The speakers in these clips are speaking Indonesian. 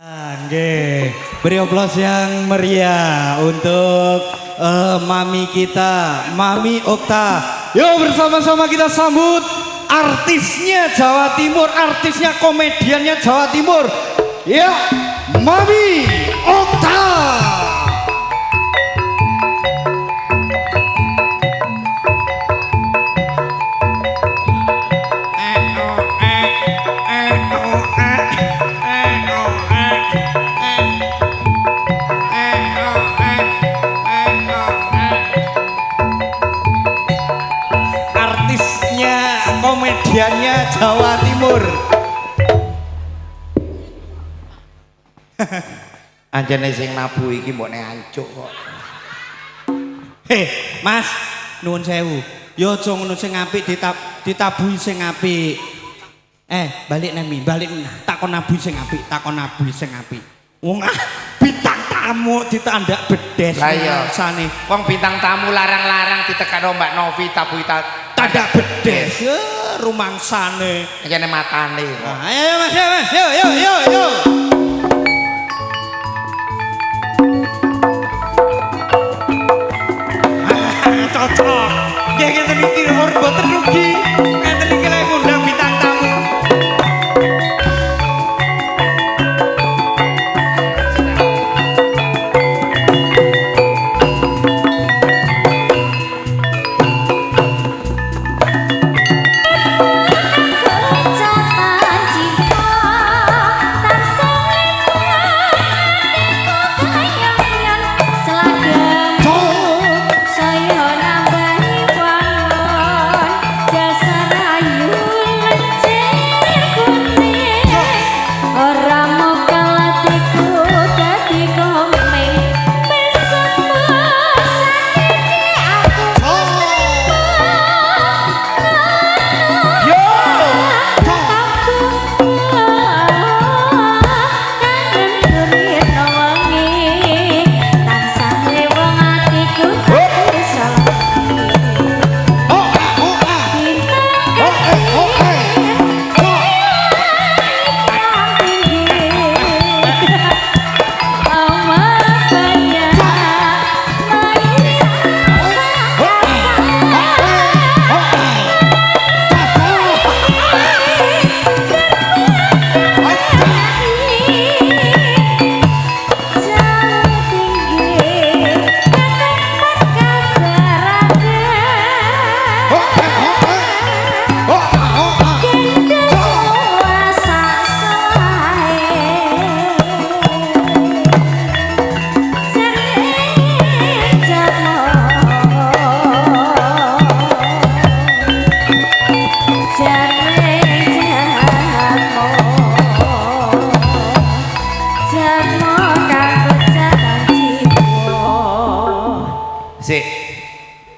Nggih, beri aplaus yang meriah untuk mami kita, Mami Okta. Yuk bersama-sama kita sambut artisnya Jawa Timur, artisnya komediannya Jawa Timur. Ya, Mami Okta. Komediannya Jawa Timur. Anjane sing nabu iki mbokne ancuk kok. Mas, nuwun sewu. Ya aja ngono sing apik ditabuhi sing apik. Balik nemi, balik takon nabu sing apik, takon nabu sing apik. Wong bintang tamu ditandak bedes rasane. Wong bintang tamu larang-larang ditekano Mbak Novi tabuhi tandak bedes. Rumangsane kene matane kok. Ayo Mas, ya Mas. Yo. Cocok. Nggih ngeten iki mboten rugi. Ngeten iki lek ngundang bintang tamu.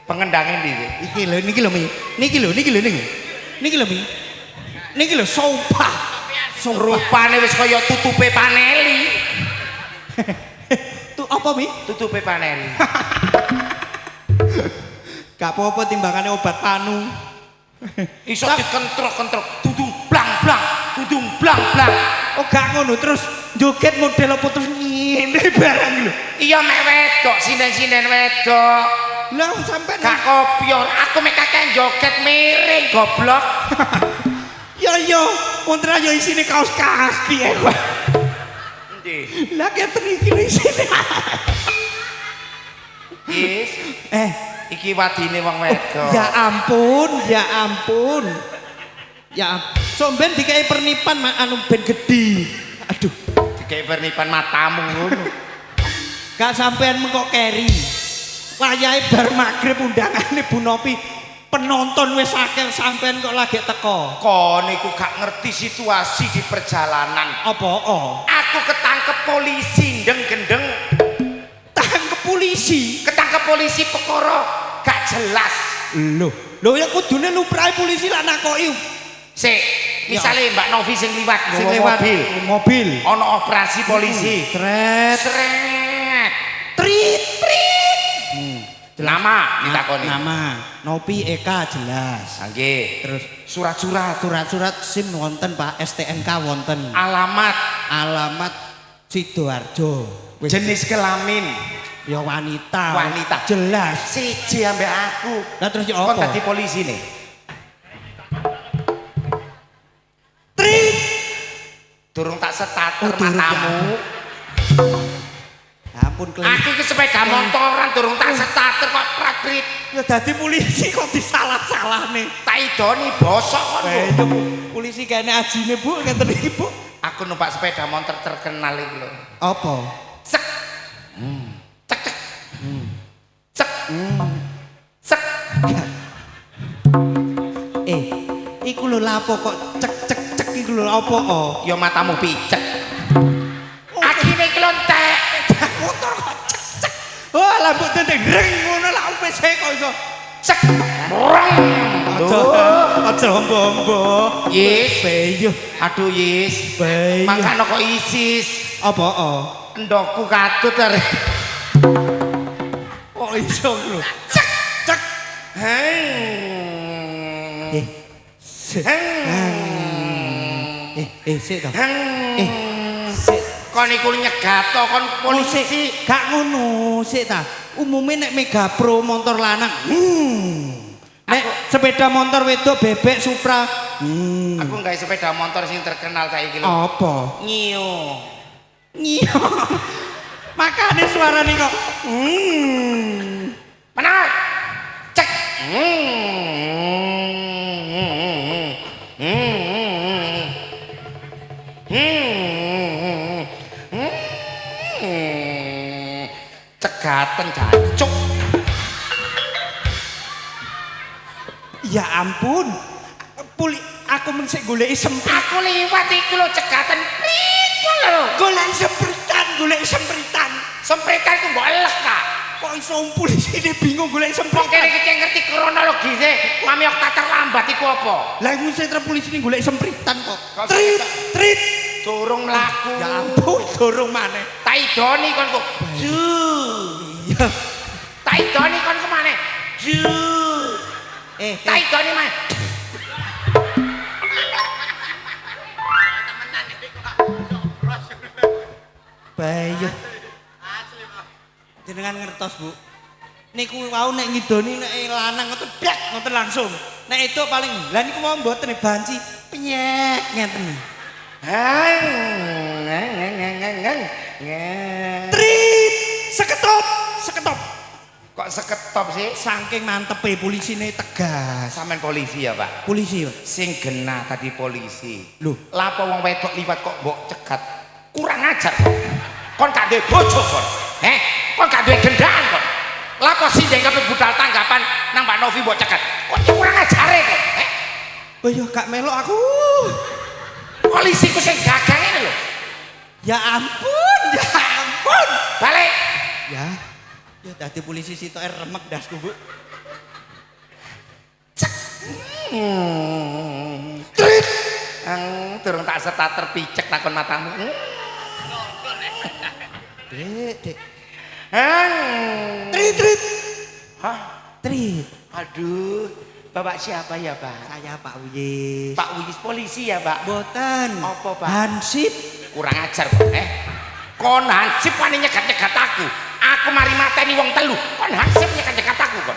Pengendangin iki lho Mi. Niki lho sopa. Rupane wis kaya tutupe paneli. Tuh apa Mi? Tutupe paneli. Gak apa-apa timbangane obat panu. Iso dikentrok-kentrok, tudung blang-blang, tudung blang-blang. Oh gak ngono terus joget model apa terus ngene barang lho. Iya mek wedok, sinden-sinden wedok. Lah sampean gak kopior, aku mek kakek joget miring goblok. Yo, wonten ayo isine kaos kaki ya kok. Endi? Lah keten iki lho isine. Yes. Iki wadine wong wedok. Ya ampun. Somben dikai pernipan anu ben gedhi. Aduh, dikai pernipan matamu ngono. Gak sampean mengkok keri. Wayahe bar magrib undangane Bu Nopi penonton wis akeh sampean kok lagi teko. Kon niku gak ngerti situasi di perjalanan. Apa? Aku ketangkep polisi gendeng. Tangkep polisi? Ketangkep polisi perkara gak jelas. Lho ya kudune luprahe polisi lah nakoki. Sik, misale Mbak Novi sing liwat mobil. Ana operasi polisi. Tret. Trit. Nama ditakoni. Nama Nopi Eka jelas. Nggih. Terus surat-surat SIM wonten Pak, STNK wonten. Alamat Sidoarjo. Jenis kelamin Ya wanita. Wanita. Jelas. siji ambek aku. Lah terus ya Kon apa? dadi polisi nih. Trit. Durung tak Oh, starter durung, matamu. Ampun keliru. Aku ke sepeda motoran durung tak starter kok pratrit. Ya dadi polisi kok disalah-salah nih. Tak idoni bosok kon. Bu. Polisi kene ajine Bu ngeten iki Bu. Aku numpak sepeda motor terkenal iki lho. Apa? Sek. Cek cek. Cek. Cek. Iku lho lapo kok cek cek cek iku lho apa oh? Ya matamu picek. Akine klontek. Motor kok cek cek. Oh, lampu tendeng reng ngono lah wis kok iso. Cek. Brong. Aja ombo-ombo. Yes. Beyo. Aduh yes. Beyo. Mangkano kok isis. Apa oh? Endokku katut are. Kok iso lho. Cek. Cek. Heng. Sik to. Heng. Sik. Kon iku nyegato kon polisi. Gak ngono, sik ta. Umume nek Mega Pro motor lanang. Nek sepeda motor wedok bebek Supra. Aku nggawe sepeda motor sing terkenal saiki lho. Apa? Nyio. Nyio. Makane suarane kok. Benar. Cek. Cegaten jancuk. Ya ampun. Aku mensik goleki semprit. Aku liwat iku lho cegaten prit lho. Golek sempritan, golek sempritan. Sempritan ku mbok elek ta. Kok iso polisi ini bingung golek Wong sempritan. kene iki ngerti kronologise, mami ok terlambat iku apa? Lah iku sentra polisi ini golek sempritan kok. Kok Trit, trit. Durung mlaku. Ya ampun, dorong maneh. Tak idoni kon kok. Ju. Iya. Tak idoni kon kemana? Ju. Tak idoni maneh. Bayo. Jenengan ngertos, Bu. Niku wau nek ngidoni nek lanang ngoten blek ngoten langsung. Nek itu paling lah niku mau mboten banci penyek ngeten. Trit, seketop, seketop. Kok seketop sih? Saking mantepe polisine tegas. Sampean polisi ya, Pak? Polisi, Pak. Sing genah tadi polisi. Loh, Lapo wong wedok liwat kok mbok cegat? Kurang ajar kok. Kon gak duwe bojo kon. Kon gak duwe gendaan kon. Lapo sih ndek budal tanggapan nang Mbak Novi mbok cegat? Kon kurang ajare kok. oh ya gak melok aku. Polisi ku sing gagang ini lho. Ya ampun, ya ampun. Balik. Ya, ya tadi polisi situ remek dasku, Bu. Trit. Durung tak serta terpicek takon matamu. Dek, dek. Trit, Trit. Hah? Trit. Aduh, Bapak siapa ya, Pak? Saya Pak Wiyis. Pak Wiyis polisi ya, Pak? Boten. Apa, Pak? Hansip. Kurang ajar kok, Kon hansip wani nyegat-nyegat aku. Aku mari mateni wong telu. Kon hansip nyegat-nyegat aku kon,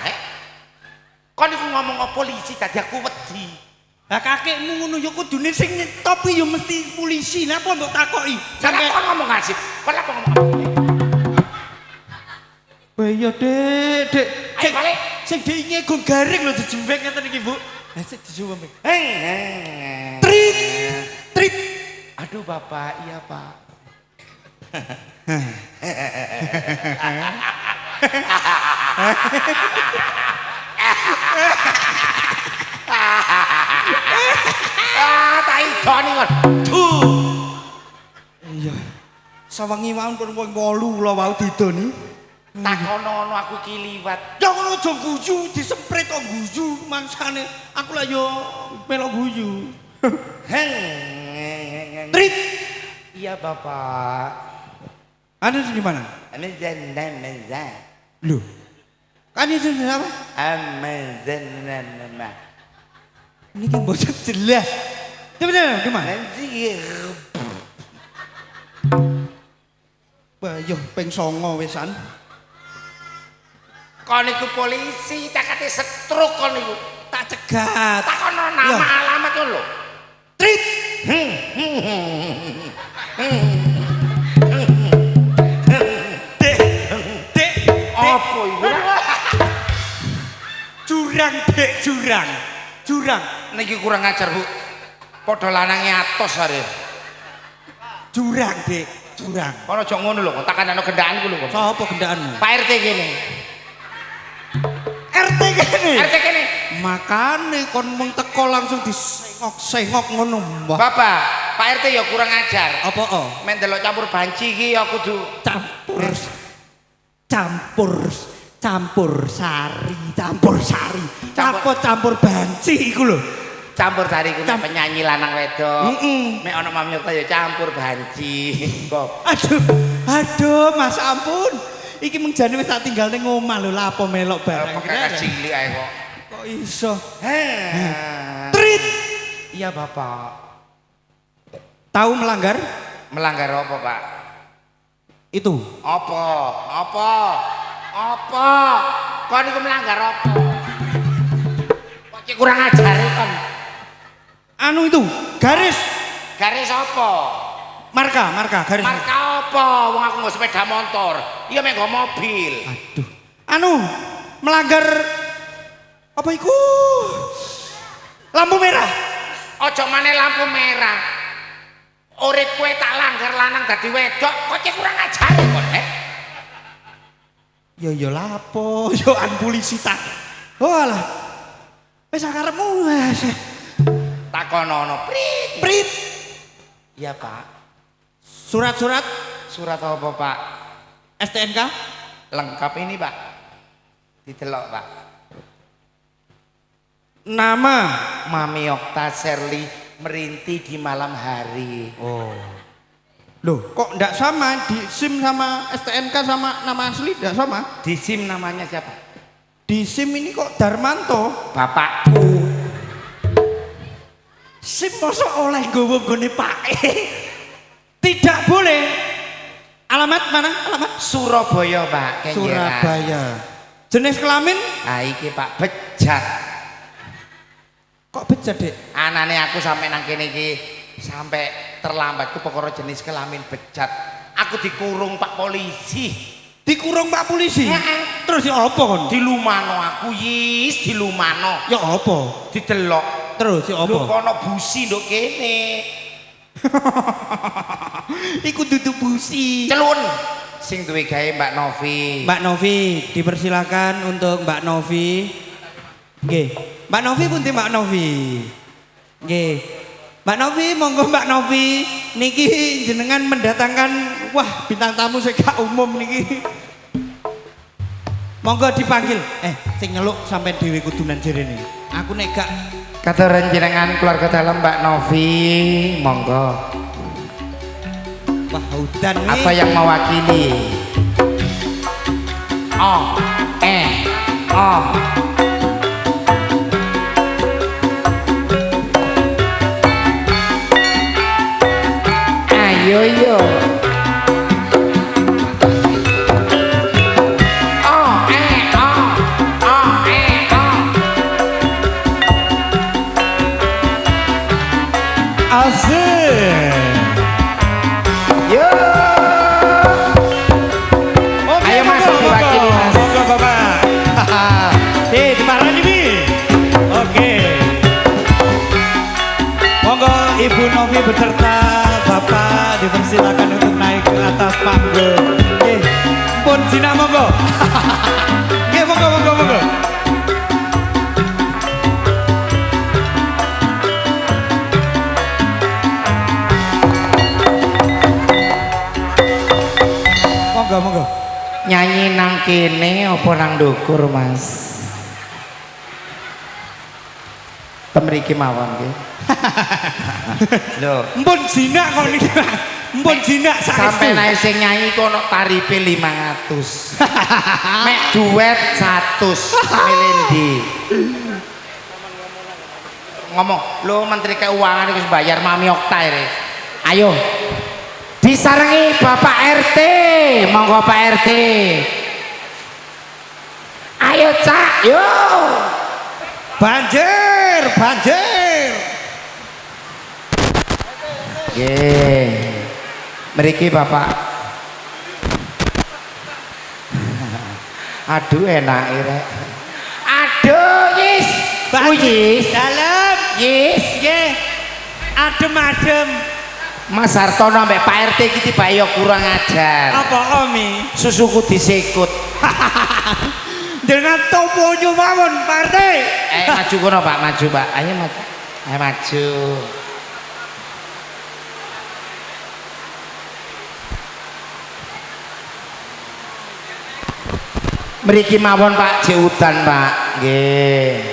Kon iku ngomong o polisi tadi aku wedi. Lah kakekmu ngono ya kudune sing nyetopi ya mesti polisi. Napa mbok takoki? Sampe kon ngomong hansip. Kon apa ngomong? Wah iya, Dek, Dek. Ayo balik. Sing Dek ngego garing lho dijembek ngeten iki, Bu. Lah sik dijembek. Trit. Trit. Aduh, Bapak, iya, Pak. Tak idoni kon. Iya. Sawengi mawon pun wong 8 lho wau didoni. Takono aku ki liwat. Ya ngono aja guyu, disemprit kok guyu mangsane. Aku lah yo melok guyu. Trit. Iya, Bapak. Anda di mana? Loh. Kan itu apa? Ini kan bocah jelas. Di mana? Di mana? Bayuh ping 9 wisan. Kon iku polisi, takate setruk kon iku. Tak cegat. Takono nama alamat kon lho. Trit. Dek. Apa iku? Jurang, Dek, jurang. Jurang. Niki kurang ajar, Bu. Padha lanange atos are. Jurang, Dek, jurang. Kono aja ngono lho, tak kanane gendaan ku lho. Sapa gendaanmu? Pak RT kene. RT kene. RT kene. Makane kon mung teko langsung disengok-sengok ngono, Mbah. Bapak, Pak RT ya kurang ajar. Apa Men delok campur banci iki ya kudu campur sari. Apa campur banci iku lho? Campur sari ku nek penyanyi lanang wedok. Nek ana Mami Okta ya campur banci. Kok. Aduh, Mas ampun. Iki mung jane wis tak tinggal ning omah lho, lha apa melok barang. Kakak cilik ae kok. Kok iso? Trit. Iya, Bapak. Tahu melanggar? Melanggar apa, Pak? Itu. Apa? Kon iku melanggar apa? Kok cek kurang ajar kon. Anu itu, garis. Garis apa? Marka, garis. Marka apa? Wong aku nggo sepeda motor. Iya mek nggo mobil. Aduh. Anu, melanggar apa iku? Lampu merah. Ojo maneh lampu merah. Urip kowe tak langgar lanang dadi wedok, kok cek kurang ajar kon, Ya lapo, yo an polisi tak. Walah. Wis akarepmu wis. Takonono, Prit. Iya, Pak. Surat-surat Surat apa, Pak? STNK Lengkap ini, Pak. Didelok, Pak. nama Mami Okta Sherly Merinti di malam hari. oh loh kok enggak sama di SIM sama STNK sama nama asli enggak sama Di SIM namanya siapa? di SIM ini kok Darmanto Bapakku. SIM mosok oleh nggowo nggone Pak tidak boleh alamat mana alamat Surabaya, Pak. Kenjeran. Surabaya jenis kelamin Ah iki Pak bejat. kok bejat Dek Anane aku sampai nang kene iki sampai terlambat ku perkara jenis kelamin bejat. Aku dikurung Pak polisi. dikurung Pak polisi terus ya apa kon Dilumano aku yis dilumano. ya apa Didelok. terus ya Lho apa kono busi nduk kene. iku duduk busi Celun sing duwe gawe Mbak Novi. Mbak Novi dipersilakan untuk Mbak Novi nggih Mbak Novi punti Mbak Novi nggih Mbak Novi monggo Mbak Novi niki jenengan mendatangkan wah bintang tamu sing gak umum niki monggo dipanggil sing nyeluk sampai dhewe kudunan jerene aku nek gak Katuran jenengan keluarga dalam Mbak Novi, monggo. wah udan nih Apa yang mewakili? Oh. Ayo yo. asik Yo. Oke, Ayo Mas, monggo, diwakili, Mas. monggo Bapak dimarani Mi oke monggo Ibu Novi beserta Bapak dipersilakan untuk naik ke atas panggung pun Cina monggo monggo monggo Nyanyi nang kene apa nang ndukur, Mas? Temriki mawon nggih. Lho, mpun jinak kok niki mpun jinak sampai naik sing nyanyi kok ono tarife 500. Mek duet 100 melendi. Ngomong, lho Menteri Keuangan iki bayar Mami Okta iki. Ayo. Disarengi Bapak RT. monggo Pak RT. Ayo Cak, yo. Banjir, banjir. Nggih. Mriki Bapak. Aduh enak rek. Aduh, Yis. Yis. Dalam. Yis. Nggih. Adem-adem. Mas Hartono ambek Pak RT iki tiba yo kurang ajar. Apa Omi? Susuku disikut. Dengan toponya mawon, Pak RT. Maju kono Pak, maju Pak. Ayo maju. Ayo maju. Mriki mawon Pak, jeudan Pak. Nggih.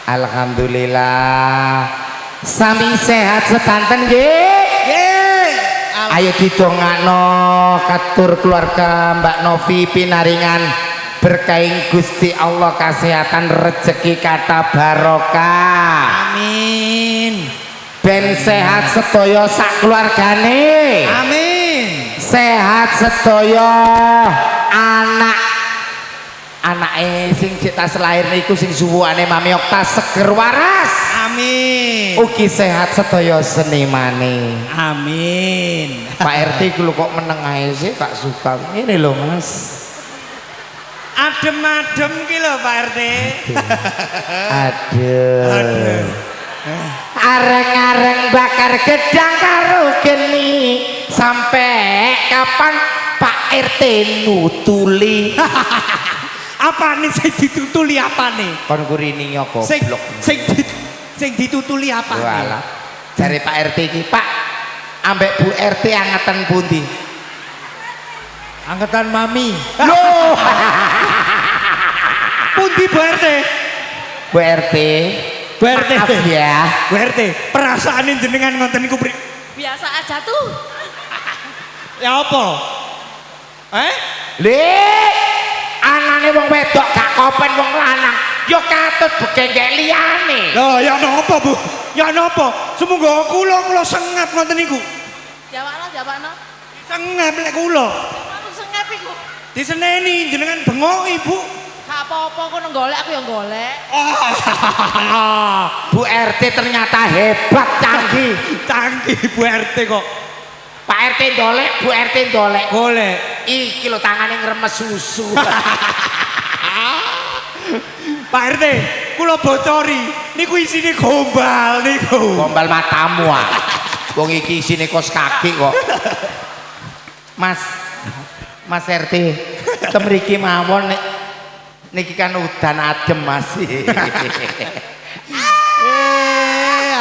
Alhamdulillah. Sami sehat sedanten nggih. Nggih. Ayo didongakno katur keluarga Mbak Novi pinaringan berkaing Gusti Allah kesehatan rezeki kata barokah. Amin. Ben sehat sedaya sak keluargane. Amin. Sehat sedaya anake sing tas lahir niku sing suwuane Mami Okta seger waras. Amin. Ugi sehat sedaya senimane. Amin. Pak RT ku kok meneng ae sih tak suka. Ini lho Mas. Adem-adem ki lho Pak RT. Aduh. Areng-areng bakar gedang karo geni. Sampai kapan Pak RT nutuli? Apa nih sing ditutuli apa nih? Kon kurini goblok. Sing ditutuli apa nih? Walah. Jare Pak RT iki, Pak, ambek Bu RT angatan pundi? Angkatan Mami. Loh. Pundi Bu RT? Bu RT. Bu RT. Maaf ya. Bu RT, perasaane jenengan ngoten niku Biasa aja tuh. ya apa? Anane wong wedok gak kopen wong lanang. Yo katut begengek liyane. Loh, ya napa, Bu? Ya napa? Sumangga kula sengap ngoten niku. Jawabno. Sengap lek kula. Aku sengep iku. Diseneni jenengan bengok Ibu. Gak apa-apa kono golek aku yang golek. Bu RT ternyata hebat canggih. Canggih Bu RT kok. Pak RT dolek, Bu RT dolek. Golek. Iki lho tangane ngremes susu. Pak RT, kula bocori. Niku isine gombal niku. Gombal matamu ah. Wong iki isine kos kaki kok. Mas RT, temriki mawon niki kan udan adem Mas.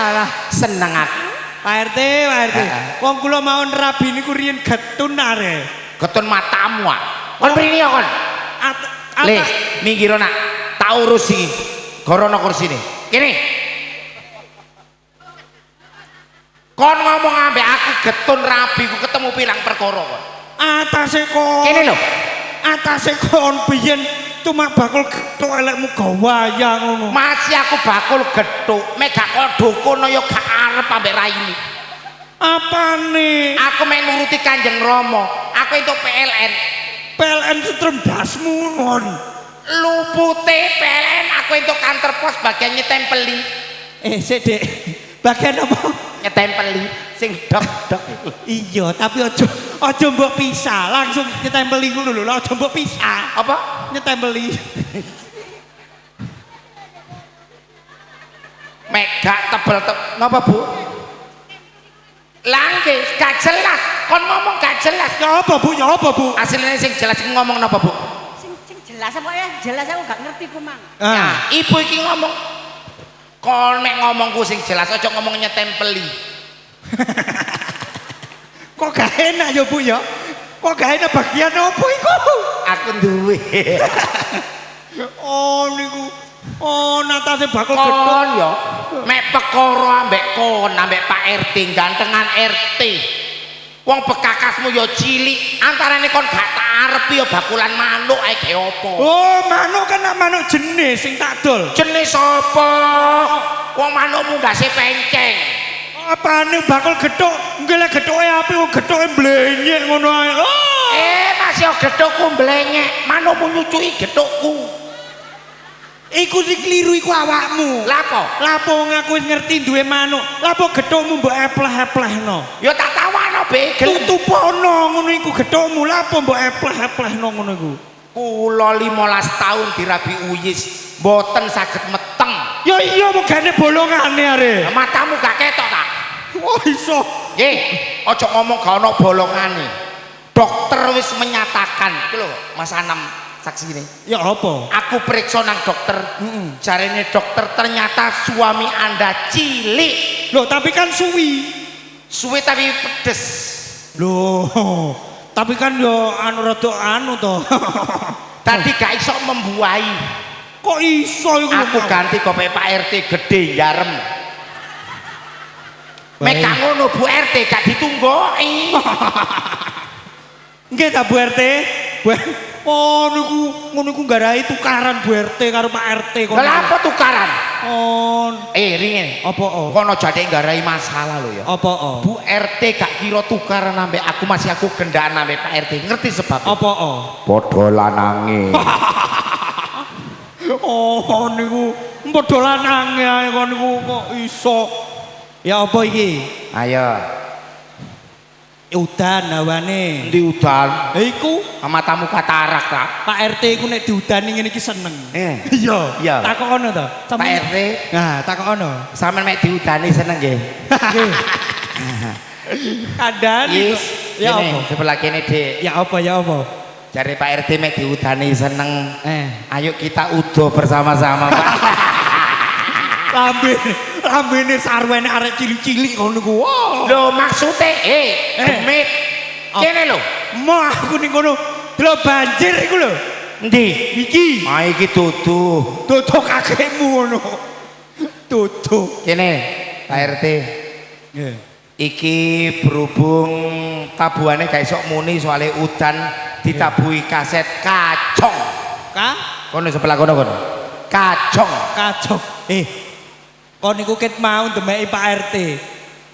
Alah, Seneng aku. Pak RT, wong kula mau rabi niku riyen getun are. Getun matamu ah. Kon mrene kon. Le, minggir nak. Tak urus iki. Gorono kursine. Kene. Kon ngomong ambek aku getun rabi ku ketemu pilang perkara kon. Atase kon. Kene lho. Atase kon biyen cuma bakul gethuk elekmu gawaya ngono. Masih aku bakul gethuk, mek gak kodokono ya gak arep ambek raine. Apane? Aku mek nuruti Kanjeng Rama. Aku entuk PLN. PLN setrum dasmu mon. Lupute PLN aku entuk kantor pos bagian nyetempeli. Sik Dik. Bagian apa? Nyetempeli sing dok-dok. Iya, tapi aja mbok pisah, langsung nyetempeli ngono lho, aja mbok pisah. Apa? Nyetempeli. Mek gak tebel napa Bu? Langke gak jelas. Kon ngomong gak jelas. Ya apa Bu? Ya apa Bu? Aslinya sing jelas ngomong napa Bu? Sing jelas apa ya? Jelas aku gak ngerti ku mang. Nah, ibu iki ngomong kon mek ngomongku sing jelas aja ngomong nyetempeli. Kok gak enak ya Bu ya? Kok gak enak bagian apa iku? Aku duwe. Oh niku. Oh natase bakul gethuk. Kon ya mek perkara ambek kon ambek Pak RT gantengan RT. Wong bekakasmu ya cilik, antarane kon gak tak arepi ya bakulan manuk ae ge apa. Oh, manuk kan manuk jenis sing tak dol. Jenis apa? Wong manukmu ndase penceng. Apane bakal gethuk? Engko lek gethuke apik kok gethuke blenyek ngono ae. Oh. Mas yo gethukku mblenyek, manumu nyucuki gethukku. Iku sing kliru iku awakmu. Lapo? Lapo wong aku wis ngerti duwe manuk. Lapo gethukmu mbok epleh-eplehno? Ya tak tawano begel. Tutupono ngono iku gethukmu. Lapo mbok epleh-eplehno ngono iku? Kula 15 tahun dirabi uyis, mboten saged meteng. Ya iya megane bolongane are. Matamu gak ketok ta? Oh iso. Nggih, aja ngomong gak ana bolongane. Dokter wis menyatakan, iki lho Mas Anam saksine. Ya apa? Aku periksa nang dokter. Jarene dokter ternyata suami Anda cilik. Loh, tapi kan suwi. Suwe tapi pedes. Loh, tapi kan yo anu rada anu to. Tadi gak iso membuahi. Kok iso iku? Aku ganti kope Pak RT gede yarem. Mek gak ngono Bu RT gak ditunggoki. Nggih ta Bu RT? Oh niku ngono iku nggarai tukaran Bu RT karo Pak RT kono. Lha apa tukaran? Oh, Ringin. apa oh? Kono jade nggarai masalah lho ya. Apa oh? Bu RT gak kira tukaran ambek aku masih aku gendaan ambek Pak RT. Ngerti sebab? Apa oh? Padha lanange. Oh niku padha lanange ae kok niku kok iso. Ya apa iki? Ayo. Udan hawane. Endi udan? Iku Matamu katarak ta. Pak RT iku nek diudani ngene iki seneng. Iya. Iya. Takokono to. Pak RT, Nah, takokono. sampean mek diudani seneng nggih. Nggih. Kandhani. Yes. Ya Kene, apa? sebelah kene, Dik. Ya apa ya apa? Jare Pak RT mek diudani seneng. Ayo Ayo kita udo bersama-sama, Pak. lambene sarwene arek cilik-cilik ngono ku. Wow. Lho maksude demit. Kene lho. Mau aku ning kono delok banjir iku lho. Endi? Iki. Ah iki dudu. Dodok kakekmu ngono. Dodok. Kene, Pak RT. Nggih. Iki berhubung tabuhane gak iso muni soalnya udan ditabuhi kaset kacong. Kono sebelah kono kono. Kacong. Kacok. Kon niku ket mau ndemeki Pak RT.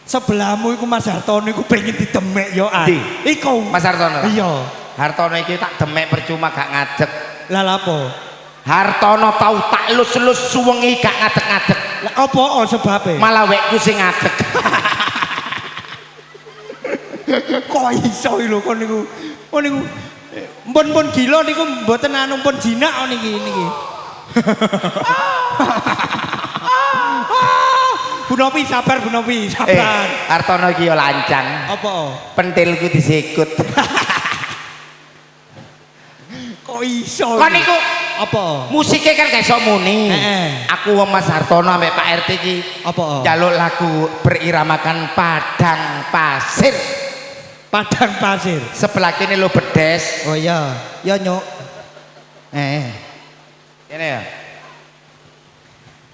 Sebelahmu iku Mas Hartono iku pengen didemek yo ah. Ndi? Iku Mas Hartono. Iya. Hartono iki tak demek percuma gak ngadeg. Lah lapo? Hartono tau tak lus-lus suwengi gak ngadeg-ngadeg. Lah apa sebabe? Malah wekku sing ngadeg. Kok iso lho kon niku. Kon niku mpun-mpun gila niku mboten anu pun jinak niki. Bu Novi sabar Bu Novi sabar. Hartono iki yo lancang. Apa? Pentilku disikut. Kok iso? Kon niku apa? musiknya kan gak iso muni. Aku sama Mas Hartono sampai Pak RT iki Apa? jaluk lagu beriramakan Padang Pasir. Padang pasir. Sebelah kini lo bedes. Oh iya. Ya nyuk. Ini ya.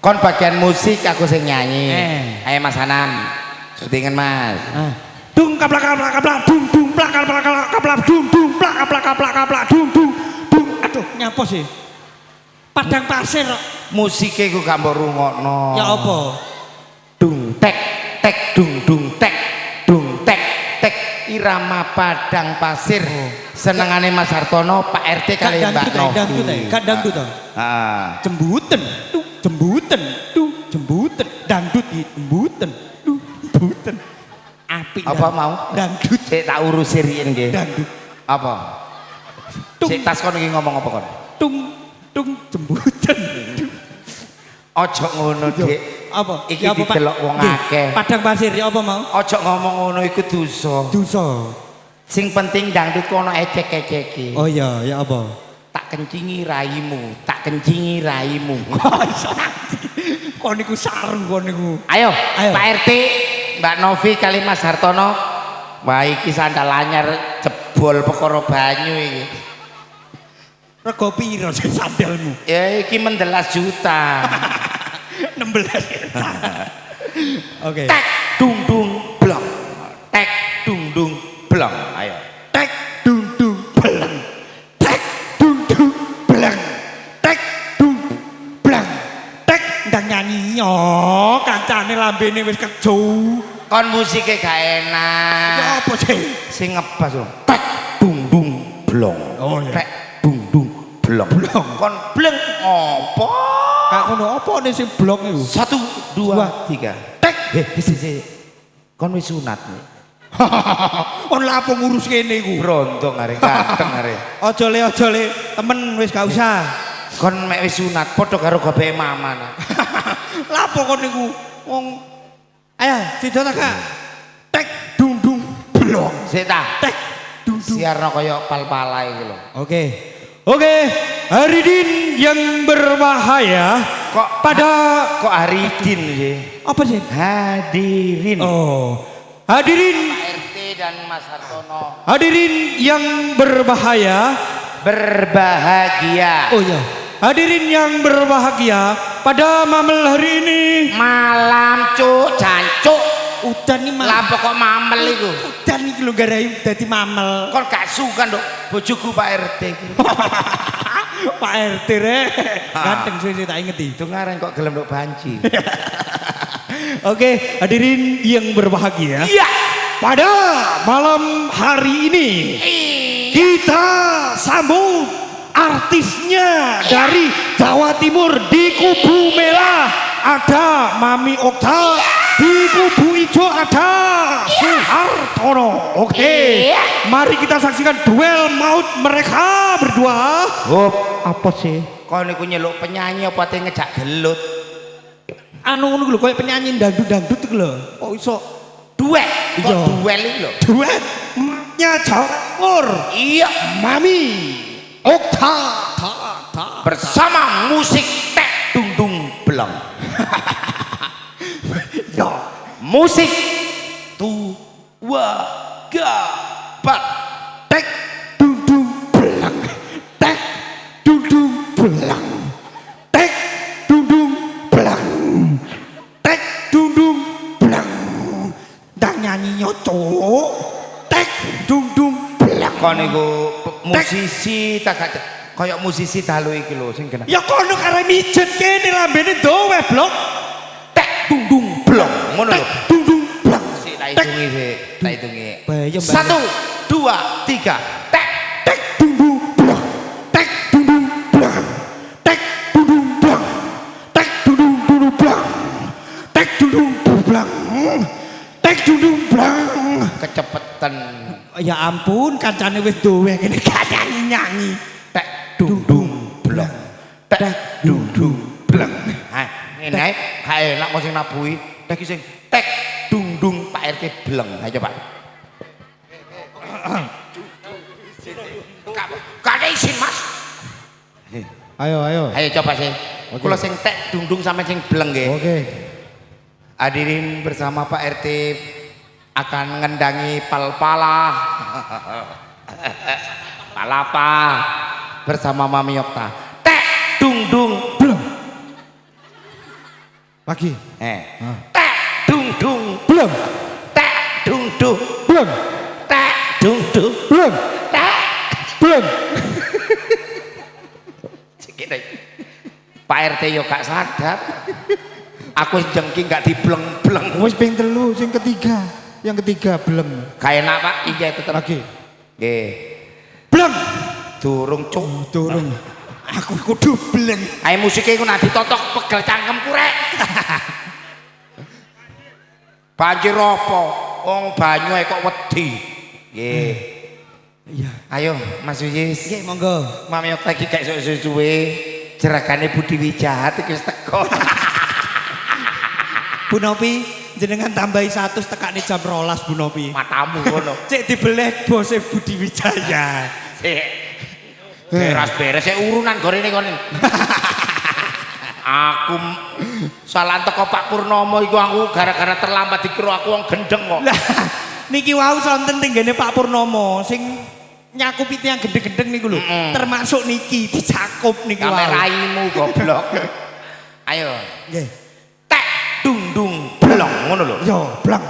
Kon bagian musik aku sing nyanyi. Ayo Mas Anam. Syutingan Mas. Dung kaplak kaplak kaplak dung dung plak kaplak kaplak kaplak dung dung plak kaplak kaplak kaplak dung dung dung. Aduh nyapa sih? Padang pasir. Musiknya aku gak mau rungokno. Ya apa? Dung tek tek dung dung tek dung tek tek irama Padang Pasir. Senengane Mas Hartono, Pak RT kali Mbak Novi. Kadang tuh toh. Jembuten, tuh jembuten, tuh jembuten, dangdut jembuten, tuh jembuten. Apik. Apa mau? Dangdut. Saya tak urus riyen nggih. Dangdut. Apa? Sik tas kon iki ngomong apa kon? Tung tung jembuten. Ojo ngono, Dik. Apa? Iki didelok wong akeh. Padang pasir ya apa mau? Ojo ngomong ngono iku dosa. Dosa. Sing penting dangdut kono ecek-eceki. Oh iya, ya apa? Tak kencingi raimu, tak kencingi raimu. Kon niku sarung kon niku. Ayo, Ayo. Pak RT, Mbak Novi kali Mas Hartono. Wah iki sandal anyar jebol perkara banyu iki. Rego piro sing sandalmu? Ya iki 16 juta. 16. Oke. Tek dung dung blong. Tek dung dung blong. Ayo. Tek dung dung bleng. Tek dung dung bleng. Tek dung bleng. Tek ndang nyanyi yo kancane lambene wis keju. Kon musike gak enak. Ya apa sih? Sing ngebas lho. Tek dung dung blong. Oh, iya. Tek dung dung blong. Blong. Kon bleng apa? Kak ngono apa nih sing blok iku? 1 2 3. Tek. Kon wis sunat nih. On lapo ngurus kene iku. Brontong arek ganteng arek. Aja le, temen wis gak usah. Kon mek wis sunat padha karo gobeke mama nak. Lapo kon niku wong ayo sida ta Kak. Tek dung dung blok. Sik ta. Tek dung dung. Siarno kaya pal-pala iki lho. Oke, Haridin yang berbahaya Kok Haridin sih? apa sih? Hadirin. Oh, hadirin, RT dan Mas Hartono. hadirin yang berbahaya. Berbahagia. Oh ya, hadirin yang berbahagia pada mamel hari ini. Malam cuk, jancuk. Udan nih Lah kok mamel iku? Udan nih lu garai dadi mamel. Kon gak suka nduk bojoku Pak RT iki. Pak RT re, ganteng sih tak ingeti. Itu ngareng kok gelem nduk banci. Oke, hadirin yang berbahagia. Iya. Pada malam hari ini kita sambut artisnya dari Jawa Timur di Kubu Merah ada Mami Okta, di Kubu Ijo ada Suhartono. Oke, mari kita saksikan duel maut mereka berdua. Hop, Apa sih? kon niku nyeluk penyanyi apa te ngejak gelut? Anu ngono lho koyo penyanyi dangdut iku lho. Kok iso Duel, kok Iya. duel iki lho. duet emaknya Jawa Timur. Iya, Mami Okta bersama musik tek dung dung beleng. ya Musik tua gapat tek dudung belang tek dudung belang tek dudung belang tek dudung belang ndang nyanyi cowok tek dudung belang. kon niku musisi tak kaya musisi dalu iki lho sing kena Ya kono kare mijet kene lambene dowe blok tek dung dung blong ngono lho. dudung belang. Sik tak hitungi sik, tak hitungi. Bayem, bayem. 1 2 3 tek Tek dudung belang tek dudung belang tek dudung belang tek dudung belang tek dudung belang tek dudung belang. kecepetan. Ya ampun kancane wis dowe kene gak nyanyi. Tek dung dung blong tek dung dung blong. Ha ngene ae gak enak kok sing nabuhi tek sing tek dung dung Pak RT bleng. Ha coba. Gak ada izin Mas. Ayo. Ayo coba sih. Kula sing tek dung dung sampe sing bleng nggih. Oke. Hadirin bersama Pak RT akan ngendangi pal-pala palapa bersama Mami Okta. Tek dung dung bleng. Lagi. Tek dung dung Belum. tek dung dung Belum. tek dung dung Belum. tek. Belum. Sikit ae. Pak RT yo gak sadar. Aku jengking gak dibleng-bleng. Wis ping 3 sing ketiga. Yang ketiga belum. Kayak enak Pak, iya tetep. Lagi. Nggih. Belum. Durung cuk. Turun. Aku kudu belum. Ayo musiknya iku nak ditotok pegel cangkemku rek. Banjir apa? Wong banyu ae kok wedi. Nggih. Iya. Ayo Mas Yuyis. Nggih monggo. Mami Okta iki gak suwe-suwe. Jeragane Budi Wijat iki wis teko. Bu Nopi jenengan tambahi 100 tekane jam 12 Bu Nopi. Matamu ngono. Cek dibeleh bose Budi Wijaya. Sik. Beres sik urunan gorene kono. Aku salah teko Pak Purnomo iku aku gara-gara terlambat dikira aku wong gendeng kok. Lah niki wau sonten tenggene Pak Purnomo sing nyakupi tiyang gendeng-gendeng niku lho. Termasuk niki dicakup niki wau. Kameraimu goblok. Ayo. Nggih. Tek dung dung blong ngono lho. Yo, blang.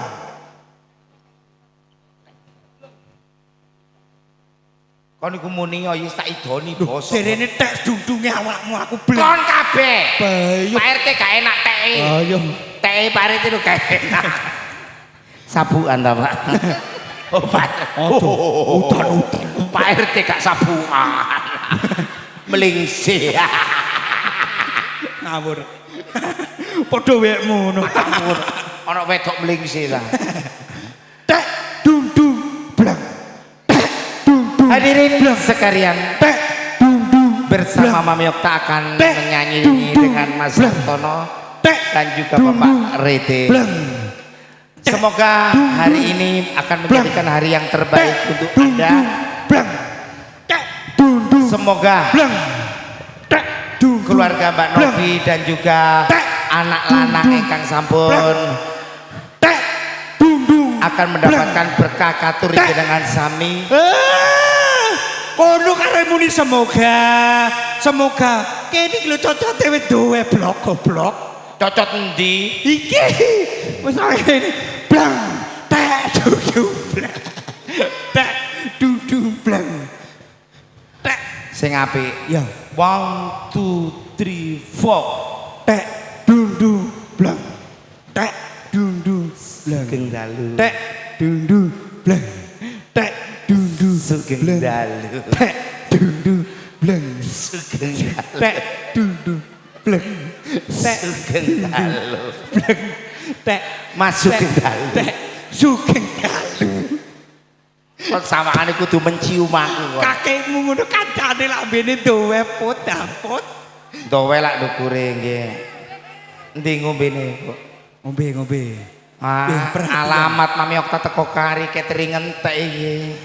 Kon niku muni yo tak idoni basa. Derene tek dundunge awakmu aku blang. Kon kabeh. Bayu. Pak RT gak enak teke. Ayo. Teke Pak RT lho gak enak. Sabuan ta, Pak? Obat. Udan. Pak RT gak sabuan. Melingsi. Ngawur. Padha wekmu ngono. Ngawur. Ana wedok melingsi ta. Tek dung dung blang. Tek dung dung. Hadirin sekalian, Tek dung dung bersama Mami Okta akan menyanyi dengan Mas Sartono dan juga Bapak Rete. Semoga hari ini akan menjadikan hari yang terbaik untuk Anda. Semoga keluarga Mbak Novi dan juga anak lanang ingkang sampun akan mendapatkan berkah katur dengan sami. Kono kare muni semoga kene iki lho cocote wis duwe blok goblok. Cocot endi? Iki wis kene blang tek dudu blang. Tek dudu blang. Tek Sing apik. ya 1 2 3 4. tek dudu blang. Tek dudu blang. Sugeng dalu. Tek dudu blang. Tek dudu Sugeng blang. dalu. Tek dudu blang. Sugeng dalu. Tek dudu blang. Tek Sugeng dalu. blang. Tek Mas Sugeng dalu. Tek sugeng dalu. Kok sawangane kudu mencium aku kok. Kakekmu ngono kancane lambene duwe put daput. Dowe lak ndukure nggih. Endi ngombene kok? Ngombe. Ah, alamat Mami Okta teko kari catering entek iki.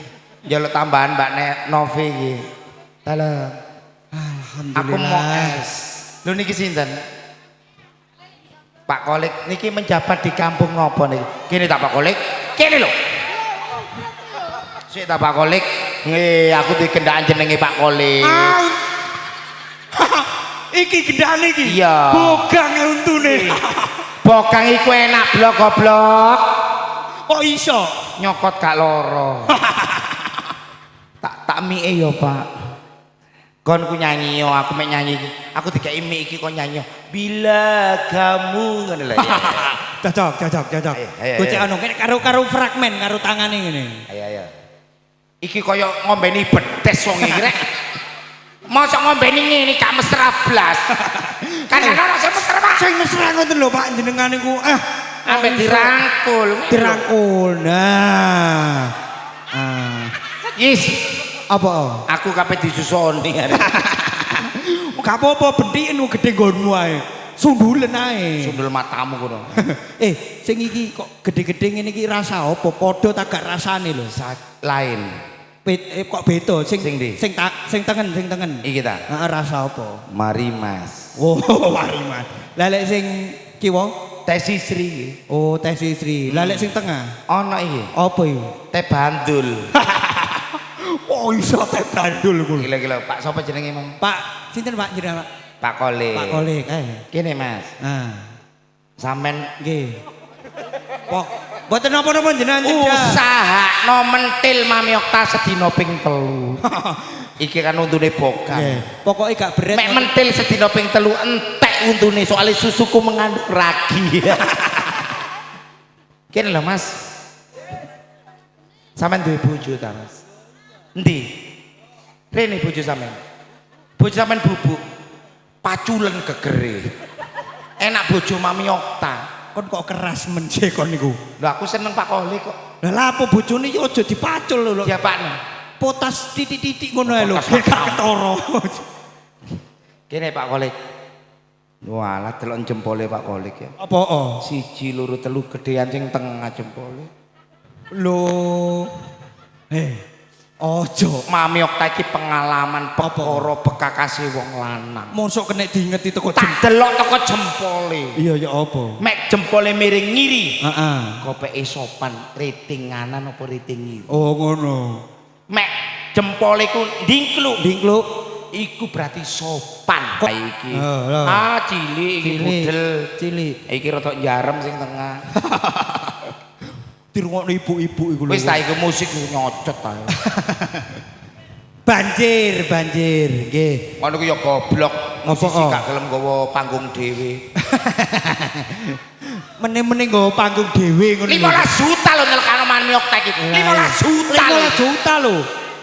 Njaluk tambahan Mbak Novi iki. Halo. Aku mau es. Lho niki sinten? Pak Kolik niki menjabat di kampung ngopo niki? Kene tak Pak Kolik. Kene lho. Sik tak Pak Kolik. Nggih, aku dikendaan jenenge Pak Kolik. Iki gendane iki. Iya. Bogang untune. Bokang iku enak blok goblok. Kok iso? Nyokot gak loro. tak mie yo Pak. Kon ku nyanyi yo, aku mek nyanyi iki. Aku dikai mie iki kon nyanyi. Bila kamu ngono lho ya. Cocok. Ayo. Gocek anu kene karo fragmen karo tangane ngene. Ayo. Iki kaya ngombeni bedes wong iki rek. Mosok ngombeni ngene gak mesra blas. Kan ana sing mesra Pak. Sing mesra ngoten lho Pak jenengan niku. Ambek dirangkul. Nah. Yes. Apa? Aku kabeh disusoni. Gak apa-apa bentiken gede nggonmu ae. Sundulen ae. Sundul matamu kono. Sing iki kok gede-gede ngene iki rasa apa? Padha ta gak rasane lho. Lain. Kok beda sing Sing ndi? sing tengen. Iki ta. Heeh, rasa apa? Mari Mas. Oh, mari Mas. Lah lek sing kiwa? Teh Sisri. Oh, teh Sisri. Lah lek sing tengah? Ana iki. Apa iki? Teh Bandul. Oh, iso teh bandul kuwi. Gila-gila, Pak sapa jenenge, Mang? Pak, sinten Pak jenengan Pak? Pak Kolik. Pak Kolik, Kene, Mas. Sampean Nggih. Pok, mboten napa-napa jenengan cedak. usahakno mentil Mami Okta sedina ping 3. Iki kan untune bokang. Nggih. Pokoke gak berat. Mek mentil sedina ping 3 entek untune soalnya susuku mengandung ragi. Kene lho, Mas. Sampeyan duwe bojo ta, Mas? Endi? Rene bojo sampean. Bojo sampean bubuk. Paculen gegere. Enak bojo Mami Okta. Kon kok keras menje kon niku. Lho aku seneng Pak Kolik kok. Lah lha apa bojone iki aja dipacul lho. Diapakno? Potas titik-titik ngono ae lho. Potas Biar gak ketara. Kene Pak Kolik. Walah delok jempole Pak Kolik ya. Apa? Siji loro telu gedean sing tengah jempole. Lho. Ojo. Mami Okta iki pengalaman perkara bekakase wong lanang. Mosok kena diingeti teko Tak delok teko jempole. Iya ya apa? Mek jempole miring ngiri. Heeh. Kopeke sopan, riting nganan apa riting ngiri. Oh ngono. Mek jempole ku ndingkluk. Dingkluk. Iku berarti sopan. Kok iki? Lho. Cilik iki budel. Cilik. Iki rada njarem sing tengah. Dirungokno ibu-ibu iku lho. Wis ta iku musik nyocot ae. Banjir, nggih. Ngono ku ya goblok. Apa Musisi kok? gak gelem nggawa panggung dhewe. Meneh-meneh nggo panggung dhewe ngono. 15 juta lho nelkano Mami Okta iki. 15 juta. 15 juta lho.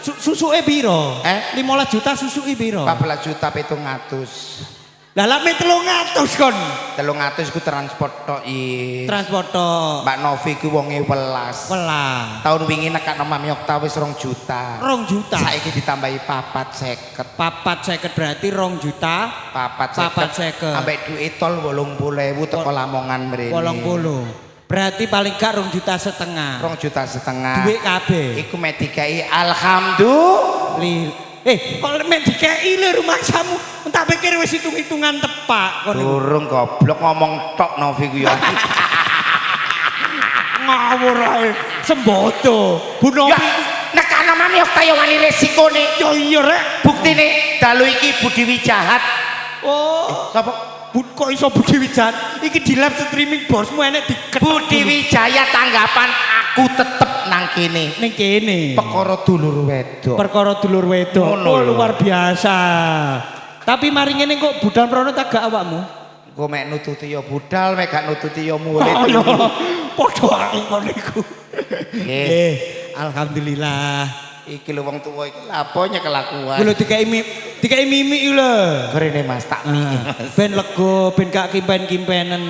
Susuke piro? 15 Eh? juta susuke piro? 14 juta 700. Lah lak 300 kon. 300 ku transport tok i. Transport tok. Mbak Novi ku wonge welas. Welas. Tahun wingi nekakno Mami Okta wis 2 juta. 2 juta. Saiki ditambahi 450. 450 berarti 2 juta. 450. Ambek duit tol 80.000 teko Lamongan mrene. 80. Berarti paling gak 2 juta setengah. 2 juta setengah. Duit kabeh. Iku mek dikai alhamdulillah. Kok men dikei lho rumah samu. Tak pikir wis hitung-hitungan tepak kon. Durung goblok ngomong tok Novi ku ya. Ngawur ae. Sembodo. Bu Ya, Novi. nekana Mami Okta ya wani resikone. Ya iya rek. Buktine dalu iki Budi Wijahat. Oh. Sapa? Kok iso Budi Wijaya? Iki di live streaming bosmu enek diket. Budi Wijaya tanggapan aku tetep nang kene. Ning kene. Perkara dulur wedok. Perkara dulur wedok. Ngono Oh, lho. luar biasa. Tapi mari ngene kok budal prono tak gak awakmu? Engko mek nututi ya budal, mek gak nututi ya murid. Oh, no. Padha ae ngono iku. Nggih. Alhamdulillah. Iki lho wong tuwa iki laponya kelakuan. Kulo dikai mimik iki lho. Gorene Mas tak miki. Ben lega, ben gak kimpen-kimpenen.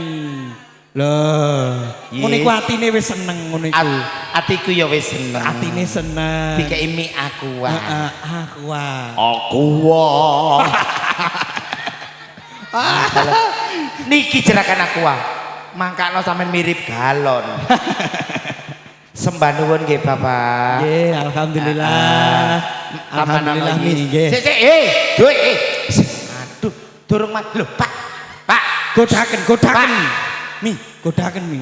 Loh, ngono iku atine wis seneng ngono iku. Atiku ya wis seneng. Atine seneng. Dikei mik aku wae. Heeh, aku wae. Aku wae. Niki jerakan aku wae. Mangkakno sampean mirip galon. Sembah nuwun nggih Bapak. Nggih, alhamdulillah. Alhamdulillah nggih. Sik, duit Aduh, durung lho, Pak. Pak, Godaken. Mi, godaken mi.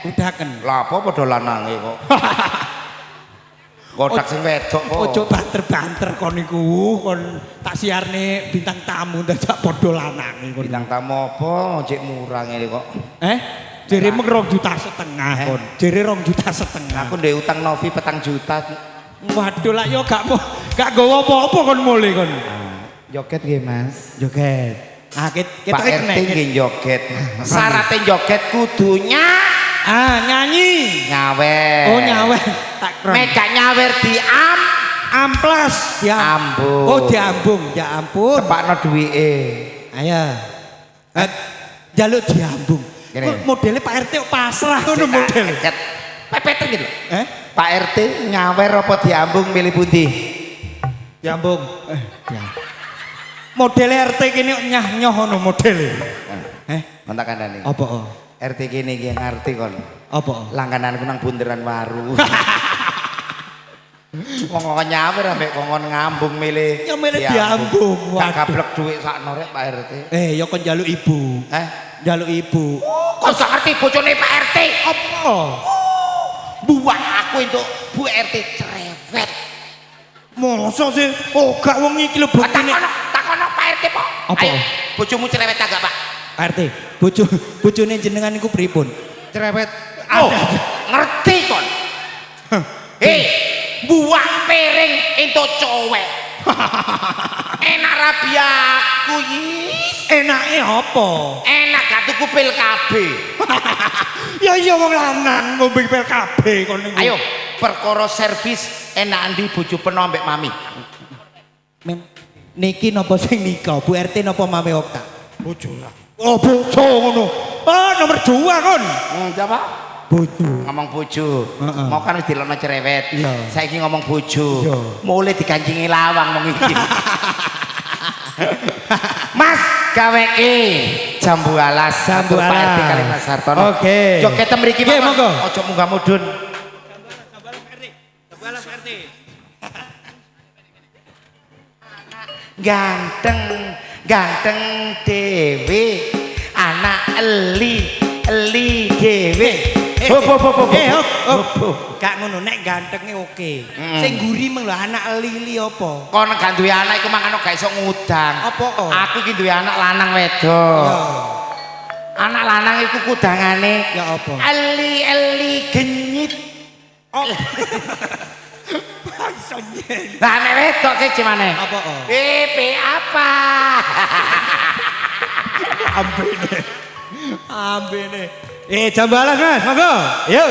Godaken. Lah apa padha lanange kok. Kodak sing wedok kok. Ojo banter-banter kon niku, kon tak siarne bintang tamu dadak padha lanange kon. Bintang tamu apa jek murah ngene kok. Jere mung 2 juta setengah kon. Jere 2 juta setengah. Aku ndek utang Novi 4 juta. Waduh lah yo gak nggawa apa-apa kon mule kon. Joget nggih, Mas. Joget. Kita Pak RT nggih joget. Syaratnya joget kudunya nyanyi. Nyawer. Oh nyawer. Tak keren. Mega nyawer di amplas. Ambung. Oh diambung. Ya ampun. Tepakno duwike. Ayo. Jaluk diambung. Gini. Modelnya Pak RT pasrah ngono model. Pepeten gitu. Pak RT nyawer apa diambung milih pundi? Diambung. Modelnya RT kene nyah-nyoh ngono model. Kontak kandhane. Apa? RT kene iki ngerti kon. Apa? Langgananku nang bunderan waru. Wong kok nyawer ambek kongkon ngambung milih. Ya milih diambung. Gak gablek dhuwit sakno rek Pak RT. Ya kon njaluk ibu. Njaluk ibu. Kok gak ngerti bojone Pak RT? Apa? Buat aku entuk Bu RT cerewet. Masa sih? Oh gak wong iki lho buktine. Takono Pak RT po. Apa? Ayo, bojomu cerewet agak Pak? Pak RT, bojone jenengan niku pripun? Cerewet. Oh, ngerti kon. Buah piring entuk cowek. Enak rabi aku yis. Enake apa? Enak gak tuku pil kabeh. Ya iya wong lanang ngombe pil kabeh kon niku. Ayo, perkara servis enak ndi bojo peno ambek mami. Men, niki napa sing nikah? Bu RT napa Mami Okta? Bojo lah. Oh, bojo ngono. Nomor 2 kon. Siapa? Bojo. Ngomong bojo. Mau kan wis dilono cerewet. Iya. Saiki ngomong bojo. Iya. Mulai digancingi lawang mong iki. Mas gaweke jambu alas. Jambu Atur Pak alas. RT kali Mas Hartono. Oke. Joget mriki Nggih, Pak. monggo. Ojo munggah mudhun. Ganteng dewe anak eli dewe. Gak ngono nek gantenge oke. Sing nguri meng lho anak lili apa? Kon gak duwe anak iku mangano gak iso ngudang. Apa? Aku iki duwe anak lanang wedok. Ya. Anak lanang iku kudangane Ya apa? eli genyit. Oh. Iso nyen. Lah nek wedok siji maneh. Apa? Apa? Ambene. Jambalas Mas, monggo. Yo.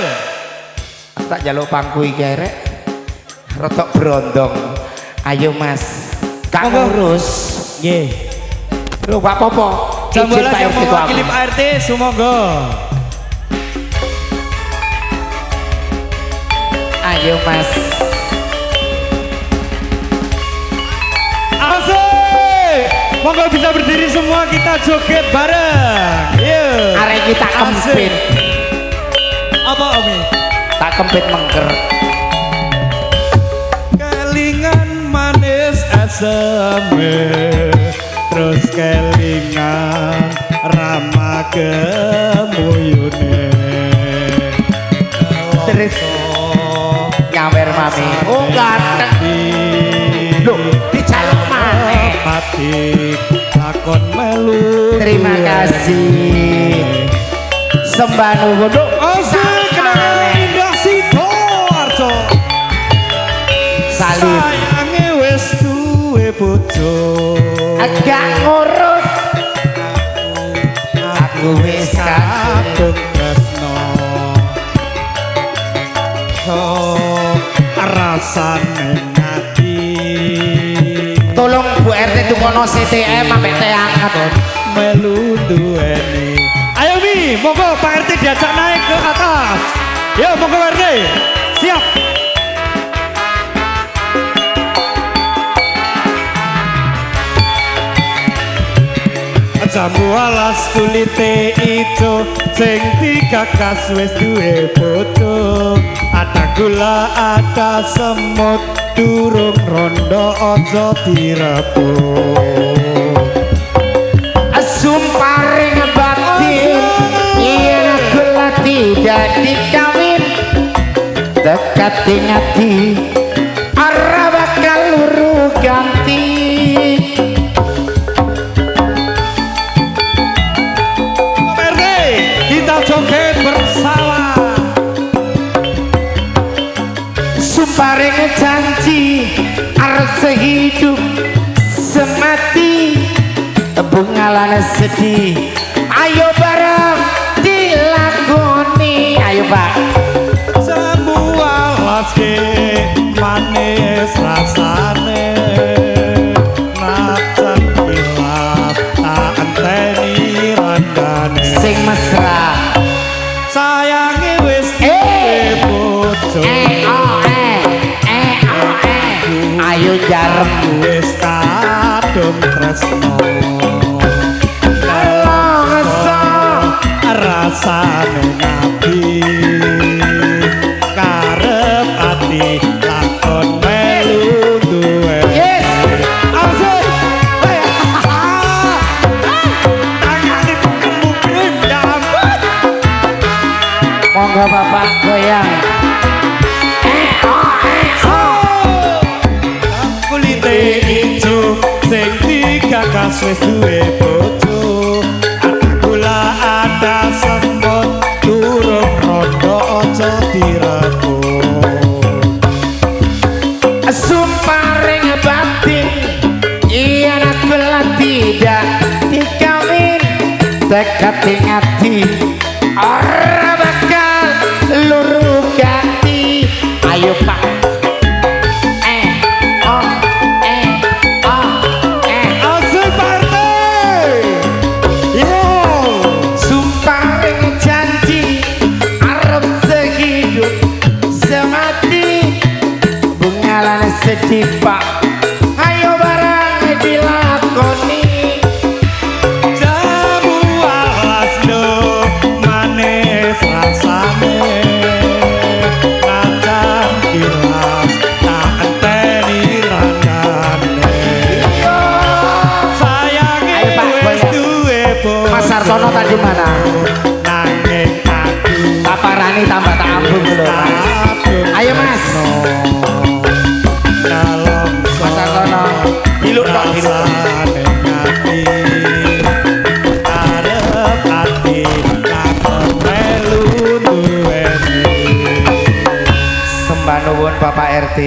Tak jaluk pangku iki arek. Rotok brondong. Ayo Mas. Kak Monggo. ngurus. Nggih. Lho Pak Popo. Jambalas izin yang Pak RT ku mewakili aku. Pak RT, sumangga. Ayo Mas. Asik. Monggo bisa berdiri semua kita joget bareng. Yo. Arek kita kempit. Apa Omi? Tak kempit mengker. Kelingan manis aseme, terus kelingan rama kemuyune. Terus nyawer mami. Oh ganteng. Loh, dijaluk maneh. Pati lakon melu. Terima kasih. Sembah nuwun. Asik kenangan indah Sidoarjo. Salim. Sayange wis duwe bojo. Agak ngurus. Aku wis kadung tresno. Oh, rasane ngati. Tolong Bu RT tukono CTM sampai teh angkat. Melu duweni. Ayo Mi, monggo Pak RT diajak naik ke atas. Yo monggo Pak RT. Siap. Jambu alas kulite ijo sing digagas wis duwe bojo. Ada gula, ada semut, durung rondo aja direbut. Sumparing batin yen aku tidak dikawin dekati ngati ora bakal luru ganti. RT, kita joget bersama. Sumparing janji arep sehidup semati bungalan sedih. Ayo bareng dilakoni. Ayo Pak. Jambu alas ke manis rasane, najan kilas tak enteni randane. Sing mesra. Sayange wis duwe bojo. Ayo jarem. Wis kadung tresno. Rasane ngati karep ati lakon melu duwe. Yes. Asik. Tangane ketemu pindam. Monggo Bapak goyang. Kulite ijo sing digagas wis duwe bojo. Ada gula, ada semut, durung rondo aja direbut. Sumparing batin iya aku tidak dikawin dekati ngati ora bakal luru ganti. Ayo Pak. Asik Pak RT. Yo. Sumparing janji arep sehidup semati bungalan sedih Pak. Ayo bareng dilakoni. Jambu alas do manis rasane, najan kilas tak enteni randane. Sayange Ayo, Pak, wis goyang. duwe bojo. Mas Sartono tadi mana? Nanging aku Paparani tambah tak ambung lho Mas. kadung Ayo Mas. dalam Mas Sartono. Diluk tok diluk. rasane ngati arep ati lakon melu duweni. Sembah nuwun Bapak RT.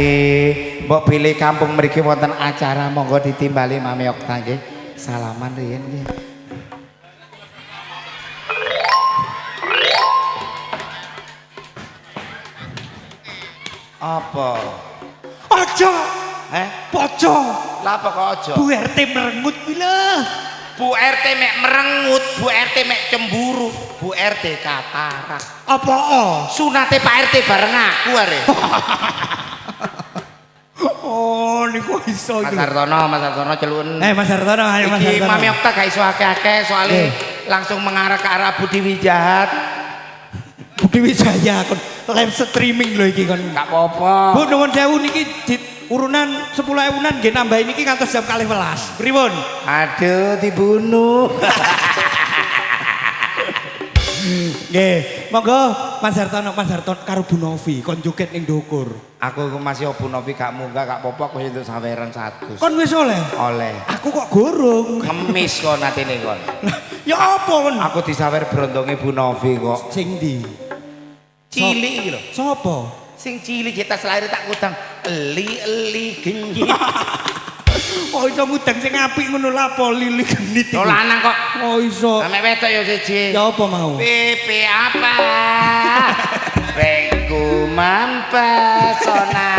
Mbok pilih kampung mriki wonten acara monggo ditimbali Mami Okta nggih. Salaman riyen nggih. Apa? Aja. Poco. Lah apa kok aja? Bu RT merengut kuwi lho. Bu RT mek merengut, Bu RT mek cemburu, Bu RT katarak. Apa? Sunate Pak RT bareng aku are. Oh, niku iso Mas Hartono celun. Mas Hartono, ayo Mas Iki Hartono. Mami Okta gak iso akeh-akeh soalnya langsung mengarah ke arah Budi Wijahat. Budi Wijaya kon live streaming lho iki kon. Gak apa-apa. Bu nuwun sewu niki urunan 10.000-an nggih nambahi niki ngantos jam 12. Pripun? Aduh dibunuh. Nggih, monggo Mas Hartono karo Bu Novi kon joget ning ndukur. Aku masih Bu Novi gak munggah gak apa-apa aku untuk saweran 100. Kon wis oleh? Oleh. Aku kok gorong. Ngemis kon atine kon. Ya apa kon? Aku disawer brondonge Bu Novi kok. Sing ndi? Cilik iki lho. Sopo? Sing cilik kita selahir tak kutang eli genjit. Kok iso ngudang sing apik ngono lapo lili genit iki. Lo lanang kok. Oh iso. Ame wedok ya siji. Ya apa mau? Pipi apa? Rengku mampesona.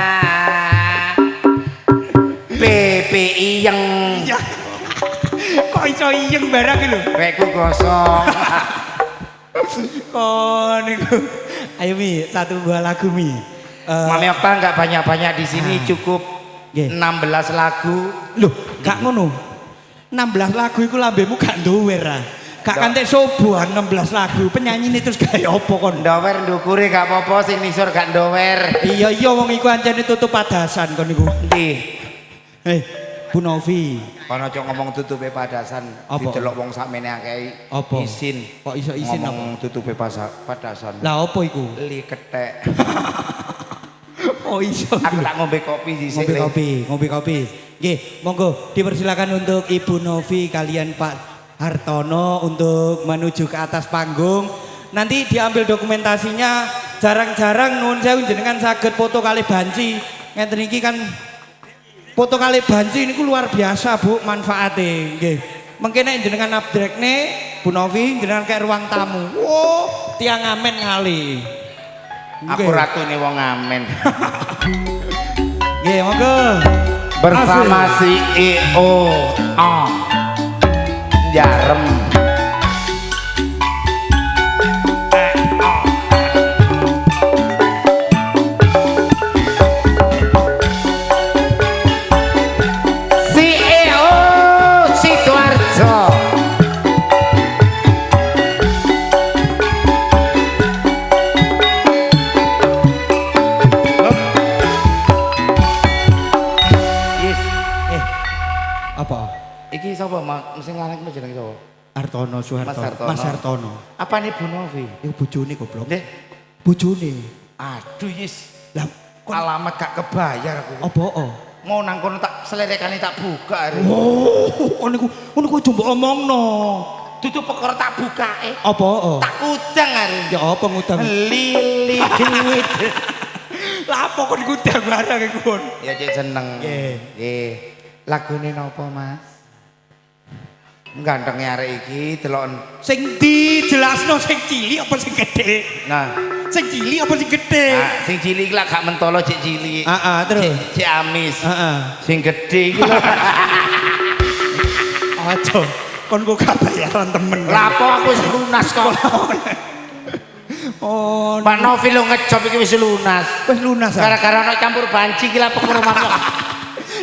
Pipi iyeng. Ya. Kok iso iyeng barang iki lho. Rengku gosong. Kok niku. Ayo Mi, satu buah lagu Mi. Mami Okta enggak banyak-banyak di sini cukup Nggih. 16 lagu. Loh, gak ngono. 16 lagu iku lambemu gak ndower ah. Gak kantek soboan 16 lagu. Penyanyine terus gaya apa kon? Ndower ndukure gak apa-apa sing nisor gak ndower. Iya wong iku ancene tutup padasan kon niku. Ndi? Bu Novi. Kono aja ngomong tutupe padasan, Apa? didelok wong sakmene akeh Apa? izin. Kok iso izin ngomong tutupe padasan. Lah apa iku? Li kethek. Oh iso. Aku tak ngombe kopi dhisik. Ngombe kopi. Nggih, monggo dipersilakan untuk Ibu Novi kalian Pak Hartono untuk menuju ke atas panggung. Nanti diambil dokumentasinya. Jarang-jarang nuwun sewu jenengan saged foto kali banci. Ngeten iki kan foto kali banci niku luar biasa Bu manfaate. Nggih. Mengke nek jenengan abdrekne Bu Novi jenengan kayak ruang tamu. Oh, tiang amen ngali. Aku ratune wong amen. Nggih, monggo. Bersama si EO. Jarem. CEO Sidoarjo. Apa? Iki sapa mesti nglarang jeneng sapa? Hartono Suhartono. Mas Hartono. Apa nih Bu Novi? Iku bojone goblok. Nggih. Bojone. Aduh yes. Lah Alamat gak kebayar aku. apa? Mau nang kono tak selerekane tak buka are. Oh, ngono ku jombo omongno. Dudu perkara tak bukake. Apa? Tak kudang are. Ya apa ngutang? Lili duit. Lah apa kon ngutang barang iku kon? Ya cek seneng. Nggih. Nggih. Lagune napa, Mas? Gantenge arek iki deloken. Sing dijelasno sing cilik apa sing gede? Nah, Sing cilik apa sing gede? sing cilik lak gak mentolo cek cilik. Heeh, terus. Cek amis. Heeh. Sing gede iki lho. Aja. Kon kok gak bayaran temen. Lapo aku wis lunas kok. Oh, Pak Novi lo ngejob iki wis lunas. wis lunas. Gara-gara ana campur banci iki lah perkara mampu.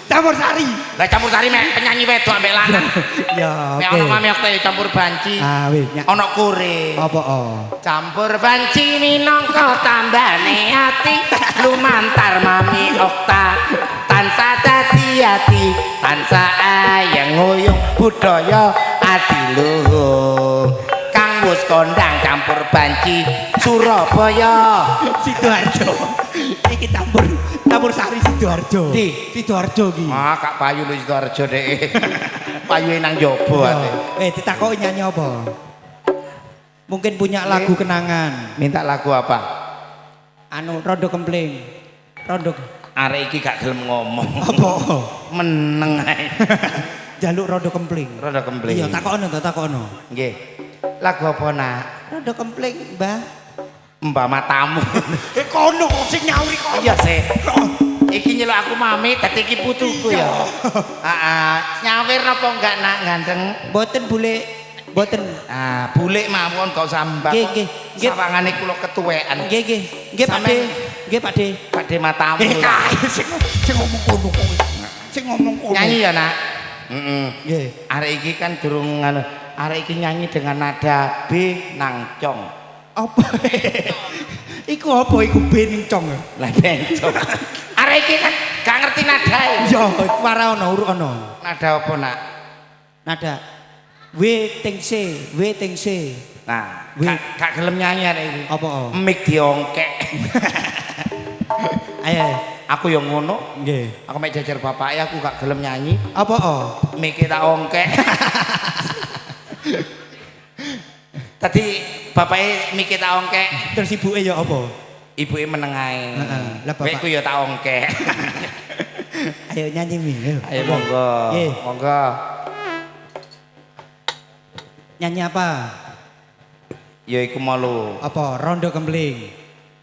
Campur sari. Lah campur sari mek penyanyi wedok ambek lanang. Ya, Mek oke. ana Mami Okta ya campur banci. Ah, wis. Ana kure. Apa oh? Campur banci minangka tambane ati lumantar Mami Okta tansah dadi ati tansah ayang nguyung budaya adiluhung kang wis kondang campur banci Surabaya. Sidoarjo. Iki campur sari Sidoarjo. Di? Sidoarjo iki. Ah Kak Payu lu Sidoarjo dek. Payune nang jaba ate. Ditakoki nyanyi apa? Mungkin punya lagu kenangan. Minta lagu apa? Anu Rondo Kempling. Rondo Arek iki gak gelem ngomong. apa? Meneng ae. Jaluk Rondo Kempling. Rondo Kempling. Iya, takokno. Nggih. Lagu apa nak? Rondo Kempling, Mbah. Mbak matamu. kono sing nyauri kono. Iya sih. Iki nyeluk aku mami dadi iki putuku ya. Heeh, nyawir apa enggak nak ganteng? Mboten bule. Mboten. Ah, bulik mawon gak usah mbak. Nggih. Sawangane kula ketuwekan. Nggih. Nggih Pakde. Nggih Pakde. Pakde matamu. Sing ngomong kono kuwi. Sing ngomong kono. Nyanyi ya nak. Heeh. Nggih. Arek iki kan durung ngono. Arek iki nyanyi dengan nada B nang cong. Apa? Iku apa iku bencong? Lah bencong. Arek iki kan gak ngerti nadae. Iya, ora ono urut ono. Nada apa nak? Nada W ting C. Nah, gak gelem nyanyi arek iki. Apa? Mik diongkek. Ayo. Aku yang ngono. Nggih. Aku mek jajar bapake aku gak gelem nyanyi. Apa? Mik tak ongkek. Tadi bapake mik tak ongkek. Terus ibuke ya apa? Ibuke meneng ae. Heeh. Lah bapak. Mekku ya tak ongkek. Ayo nyanyi Mi. Ayo monggo. Nggih. Monggo. Nyanyi apa? Ya iku malu. Apa? Rondo Kempling.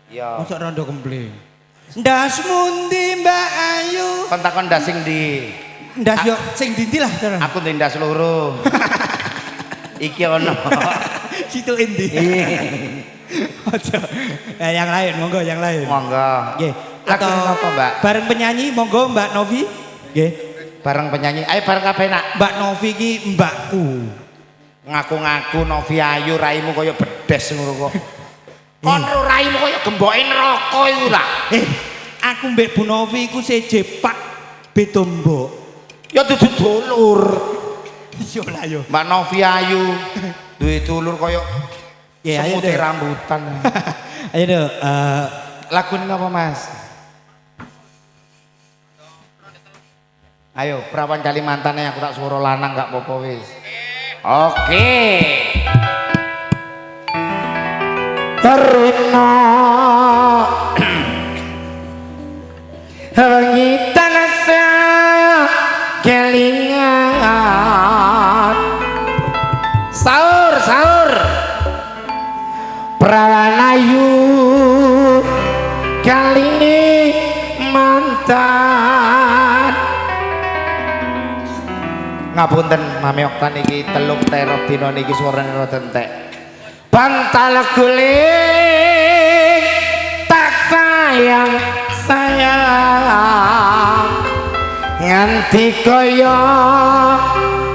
Ya. Masuk Rondo Kempling. Ndas mundi Mbak Ayu. Kon takon ndas sing ndi? Ndas yo sing ndi lah terus. Aku ndek ndas loro. Iki ono. Situ endi? Aja. Yang lain, monggo yang lain. Monggo. Nggih. Lagu Atau apa, Mbak? Bareng penyanyi monggo Mbak Novi. Nggih. Bareng penyanyi. Ayo bareng kabeh nak. Mbak Novi ki mbakku. Ngaku-ngaku Novi Ayu raimu kaya bedes ngono kok. Kon raimu kaya gemboke neraka iku lah. Aku mbek Bu Novi iku seje Pak beda mbok. Ya dudu dulur. Iya lah yo. Mbak Novi Ayu duwe dulur kaya Ya ayo semute deh. rambutan. Ayo deh. Lagu ini apa Mas? Ayo, perawan Kalimantan yang aku tak suara lanang gak apa-apa wis. Oke. Rino wengi tanah saya kelingan sahur perawan ayu kali mantan ngapunten Mami Oktan iki telung terok dina niki suarane rada entek bantal guling tak sayang nganti kaya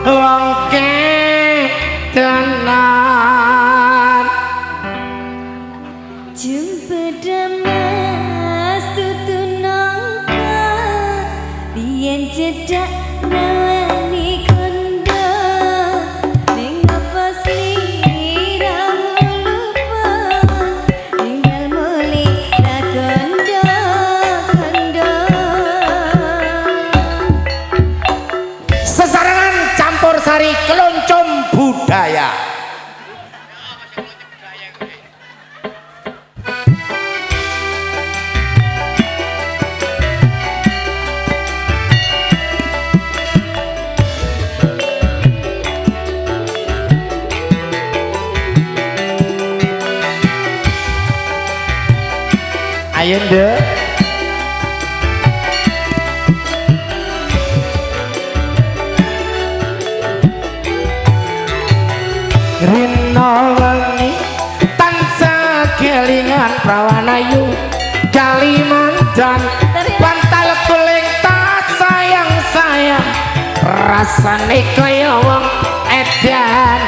wong ketenan jumpa damas tutu nongko biyen cedak rawani kondo ning apa sliramu lupa tinggal muli ra kondo sesarengan campur sari keloncom budaya ayo ndek Rino wengi tansah kelingan perawan ayu Kalimantan bantal guling tak sayang rasane kaya wong edan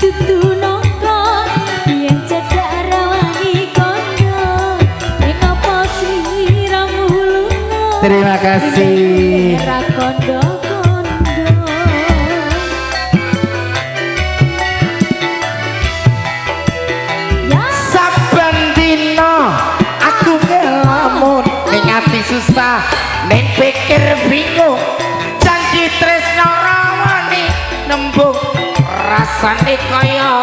tutu nongko biyen cedak rawani kondo ning apa sliramu luno terima kasih ra kondo saben dina aku ngelamun ning ati susah ning pikir bingung janji tresno rawani nembung rasane kaya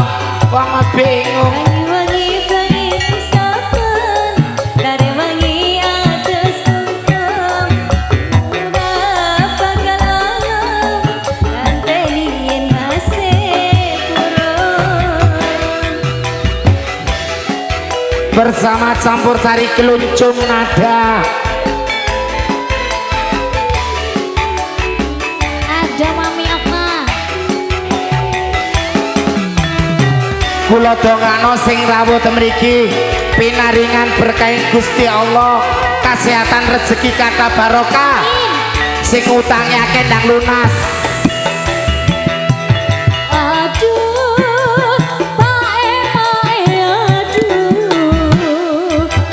wong bingung wangi pisahan dari wangi atas kum bakal alam dan pelien masih kurang bersama campur sari keluncung nada. Ada Mami Okta. Kula dongakno sing rawuh mriki pinaringan berkah Gusti Allah, kesehatan rezeki kata barokah, sing utange akeh ndang lunas. Aduh, pae aduh.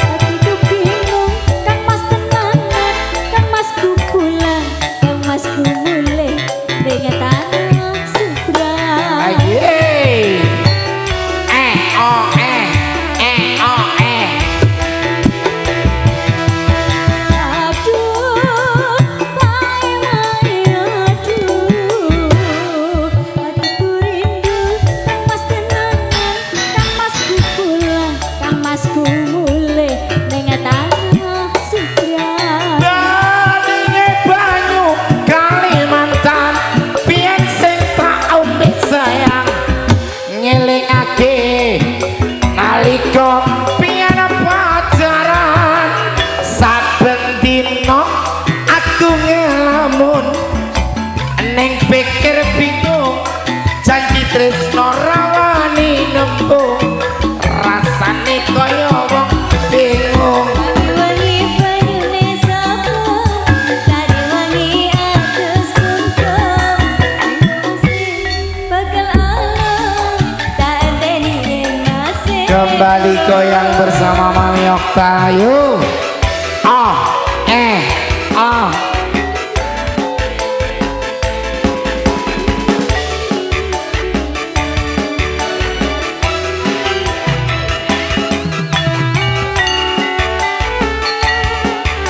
Hatiku bingung, Kang Mas tenanan, Kang Mas kukulan, Kang Mas kumule, dengan tanah seberang. Aye. Oh eh. Aduh, pae aduh. Hatiku rindu, Kang Mas tenanan, Kang Mas kukulan, Kang Mas kumule, dengan tanah seberang. Dalinge banyu Kalimantan, biyen sing tak ombe sayang, ngelingake nalika biyen pacaran, saben dina aku ngelamun ning pikir bingung, janji tresno rawani nembung, rasane kaya wong bingung. Wangi banyune sapa, tadi wangi atus kungkum. Bakal alam, tak enteni yen masih. Kembali goyang bersama Mami Okta, yuk.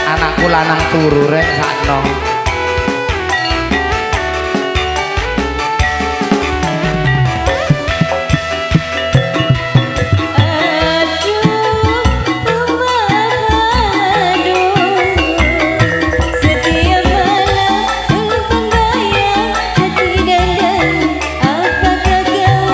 Anakku lanang turu rek sakno. Setiap malam membayang hati dandang, apakah kau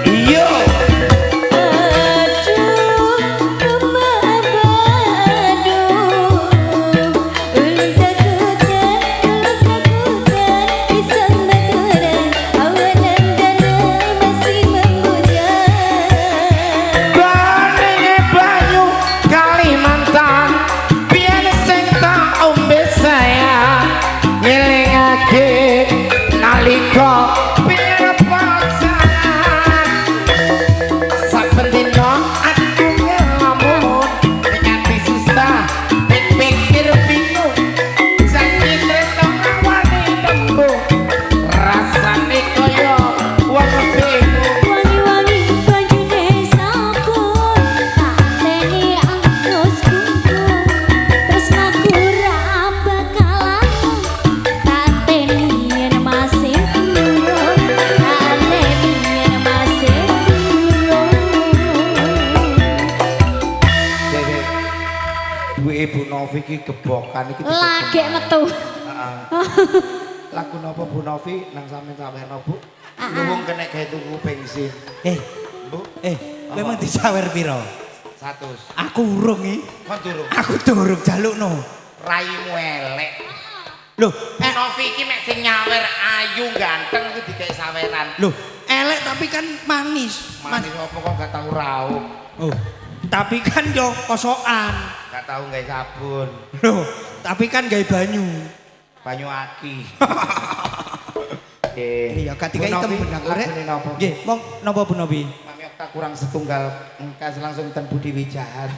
Iyo. Dalinge banyu Kalimantan, biyen sing tak ombe sayang, ngelingake nalika biyen pacaran, saben dina aku ngelamun nganti susah, pikir bingung, janji tresno rawani nembung, rasane kaya wong bingung. Wangi-wangi banyune sampun, tak teni angus kungkum. Tresnaku ra bakalan, tak teni yen masih durung, tak teni yen masih durung. Duwe Ibu Novi ki gebokan iki. Lagi metu. Lagu napa Bu Novi nang sampean sawerno Bu? Luwung kena gawe tuku bensin. Bu, Memang disawer piro? 100. Aku urung iki. Kon durung. Aku durung jalukno. Raimu elek. Loh, Bu Novi iki mek sing nyawer ayu ganteng iki digawe saweran. loh, elek tapi kan manis. Manis apa kok gak tau raup? Oh, tapi kan yo kosokan. Gak tau gawe sabun. Loh, tapi kan gawe banyu. Banyu aki. Iya, ketika hitam benang arek. Napa? Nggih, mong napa Bu Novi? Mami Okta kurang setunggal engkas langsung ten Budi Wijahan.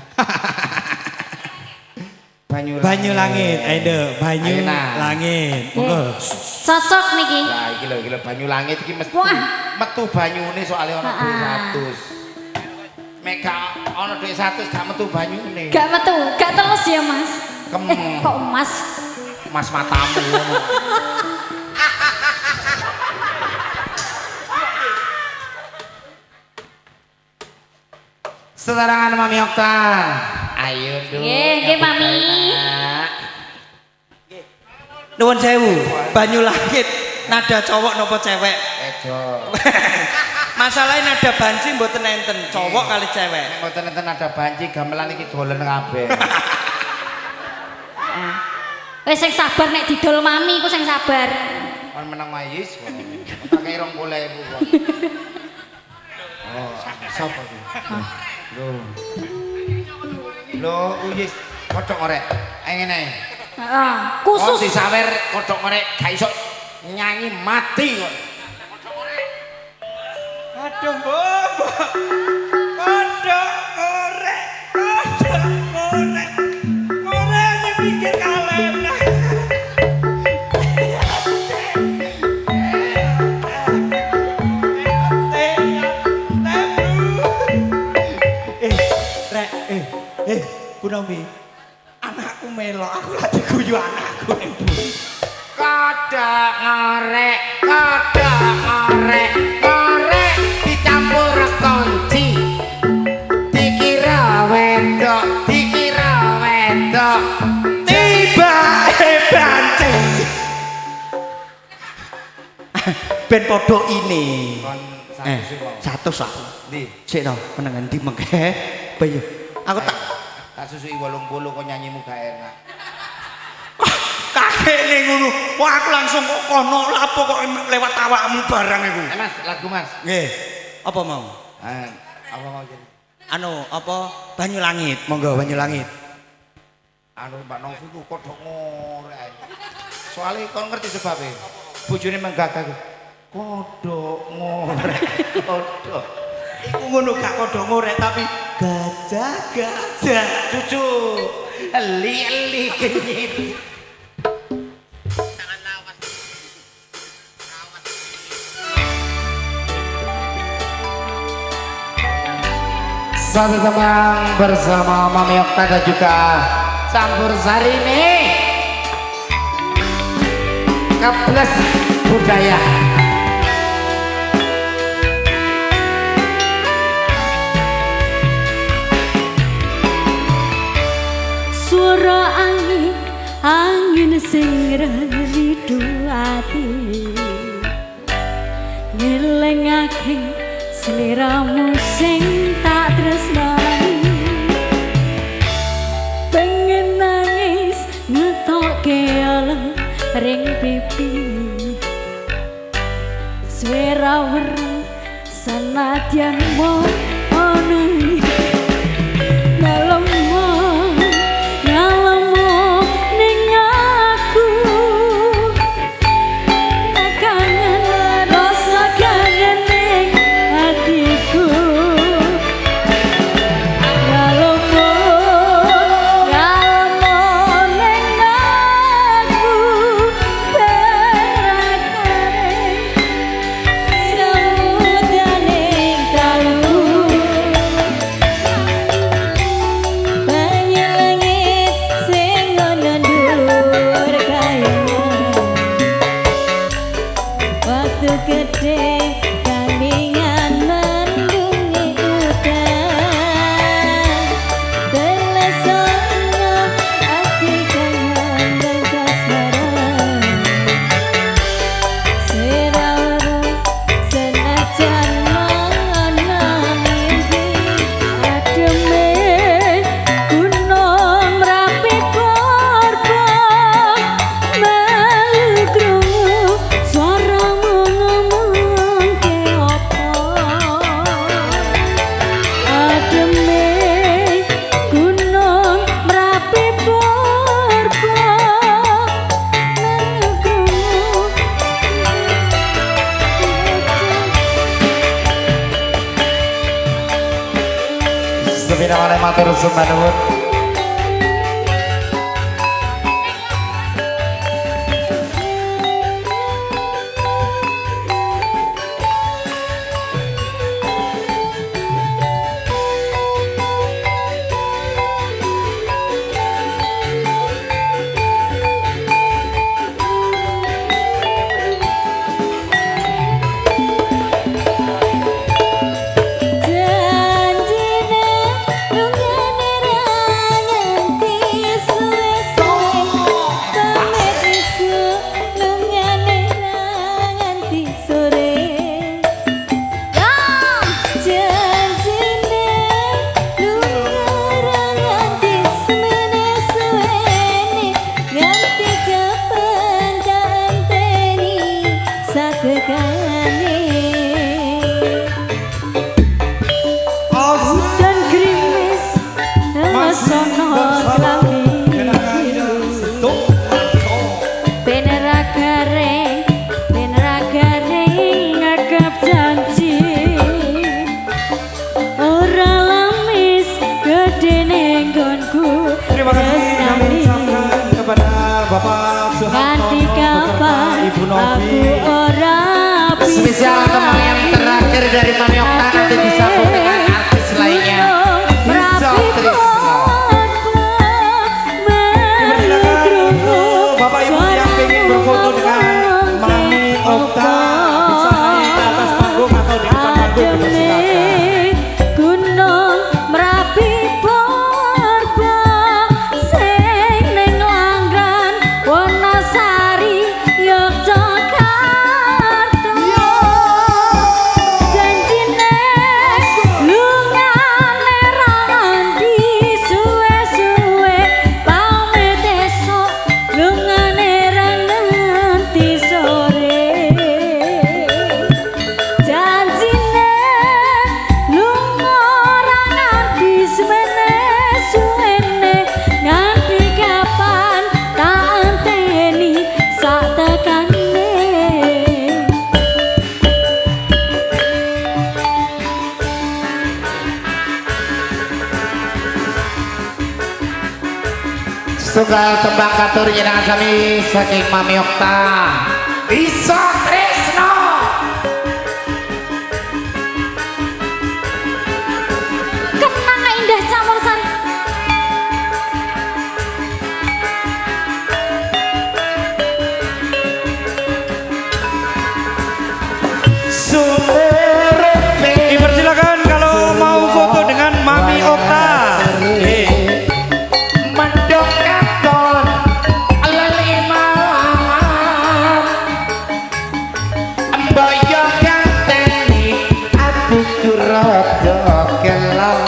Banyu langit, ayo banyu Ayo, nah. langit. Monggo. Cocok niki. Lah iki lho banyu langit iki mesti Wah. metu banyune soalnya ana duit 100. Mek gak ana duit 100 gak metu banyune. Gak metu, gak telus ya Mas. Kemeng. Kok Mas? Mas matamu ngono. Sederangan Mami Okta. Ayo dulu. Nggih, nggih Mami. Nuwun sewu, banyu langit nada cowok nopo cewek? Edo. Masalahnya nada banci mboten enten, cowok kali cewek. Nek mboten enten ada banci gamelan iki dolen kabeh. Wis sing sabar nek didol mami ku sing sabar. Kon menang mayis. Tak kei 20.000 kok. Oh, sapa iki? Lho, uyis kodhok orek. Ngene. Heeh, Khusus khusus. disawer kodhok orek gak iso nyanyi mati kok. Aduh, Mbok. Kodok korek, kodok korek. Korek iki pikir kalena. Kunawi anakku melok aku lagi guyu anakku ning Bu. Kodhok ngorek, ngorek dicampur kunci. Dikira wedok, Tiba bancing. Ben podo ini. Kon Satu sak. Ndi? Sik to, menengan ndi mengke. Bayu. Aku tak susui 80 kok nyanyimu gak enak. kakekne ngono. Wah aku langsung kok kono lapo kok lewat awakmu barang iku. Mas, lagu Mas. Nggih. Apa mau? Apa mau jadi? Anu, apa banyu langit? Monggo banyu langit. Anu Mbak Novi ku kodhok ngorek. Soale kon ngerti sebabe. Bojone menggagah. Kodhok ngorek. Kodhok. Iku ngono gak kodhok ngorek tapi gajah. Cucu. Eli kenyit. Satu tembang bersama Mami Okta dan juga Campur Sari ini Kebles budaya. Suara angin sing ridu ati ngelengake seliramu sing tak tresnani. Pengen nangis ngetokke alam ring pipi swara wereng sanadyan mo ono Matur suwun. Janjine lunga dari Mami Okta nanti disambung dengan artis lainnya Iso Trisno. Bapak Ibu yang pengen berfoto dengan Mami Okta bisa naik ke atas panggung atau di depan panggung dipersilakan. Gunung Merapi Purba sing ning Langgan Wonosari Yogyakarta janjine lungane ra ngendi suwe-suwe pamit esuk lungane ra nganti sore janjine lunga ora nganti semene suwene nganti kapan tak anteni sak tekane Setunggal tembang katur jenengan sami saking Mami Okta Iso Trisno. kenang indah campur sari Dipersilakan kalau mau foto dengan Mami Okta. Mendok katon lelimam mboyo ganteni atiku rada kelak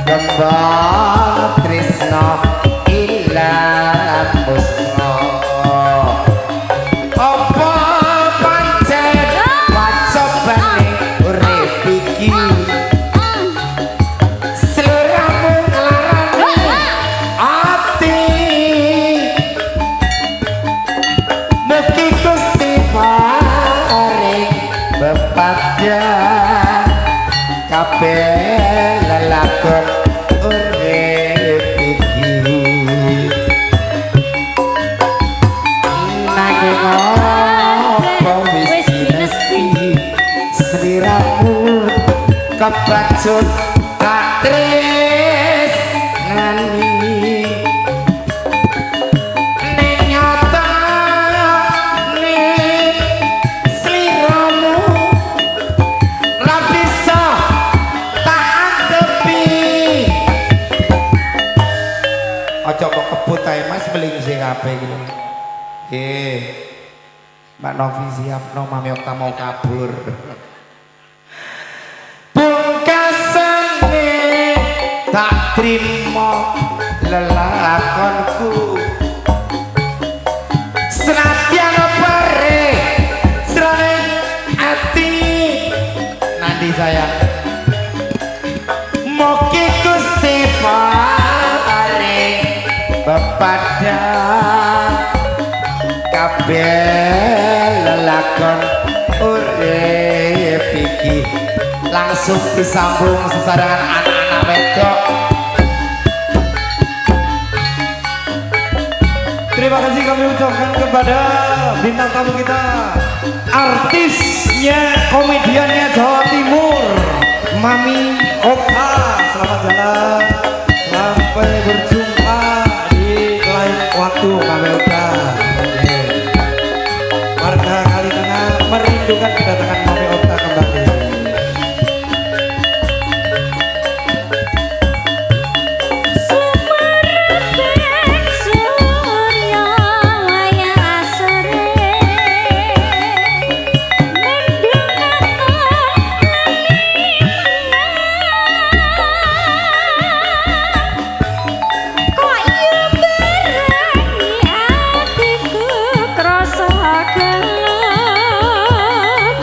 kembang tresno ilang musna apa pancen wacobane urip iki seliramu ngelarani ati mugi Gusti paring bepadang kabeh lelakon urip iki nanging apa wis dinesti sliramu kebacut tak tresnani ning nyatane sliramu ra bisa tak adepi. Aja kok kebut ae Mas melingsih kabeh iki lho. Mbak Novi siap no Mami Okta mau kabur. Pungkasane tak trimo lelakonku senadyan pare srane ati nanti sayang mugi Gusti paring bepadang kabeh lelakon urip iki langsung disambung sesarengan anak-anak wedok. Terima kasih kami ucapkan kepada bintang tamu kita, artisnya, komediannya Jawa Timur, Mami Okta. Selamat jalan, sampai berjumpa di lain waktu, Mami Okta. Warga Kalitengah merindukan kedatangan Mami Okta kembali. Sumerbek surya wayah sore mendungan kok iya berangi atiku krasa gelem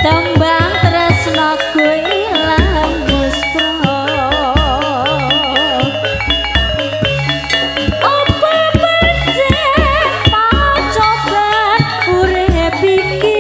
tembang tresnaku ilang muspra apa pancen pacoban urip iki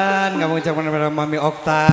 jalan kamu ucapkan kepada Mami Okta.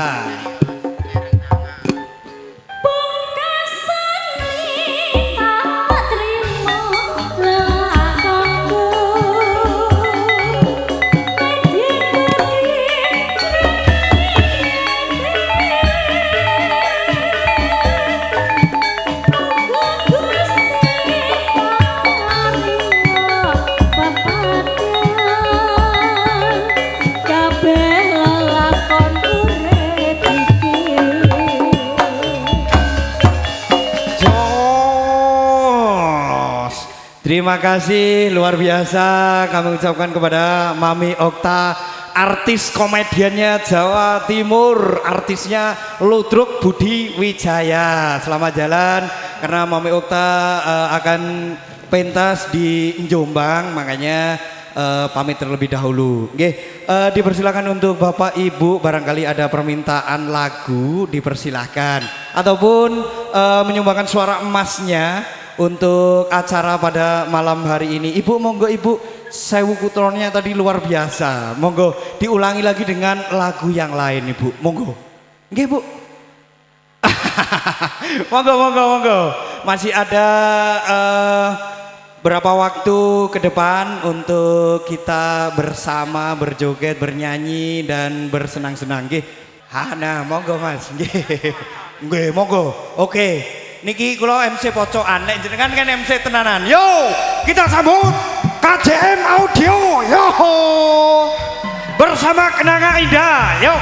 Terima kasih luar biasa kami ucapkan kepada Mami Okta, artis komediannya Jawa Timur, artisnya Ludruk Budi Wijaya. Selamat jalan karena Mami Okta akan pentas di Jombang, makanya pamit terlebih dahulu. Nggih, dipersilakan untuk Bapak Ibu barangkali ada permintaan lagu dipersilahkan ataupun menyumbangkan suara emasnya untuk acara pada malam hari ini. Ibu monggo Ibu, sewu kutronnya tadi luar biasa. Monggo diulangi lagi dengan lagu yang lain Ibu. Monggo. Nggih Bu. monggo. Masih ada berapa waktu ke depan untuk kita bersama berjoget, bernyanyi dan bersenang-senang nggih. Nah, monggo Mas. Nggih, monggo. Oke. Niki kula MC pocokan, nek jenengan kan MC tenanan. Yo, kita sambut KJM Audio. Yo. Bersama Kenanga Indah. Yo.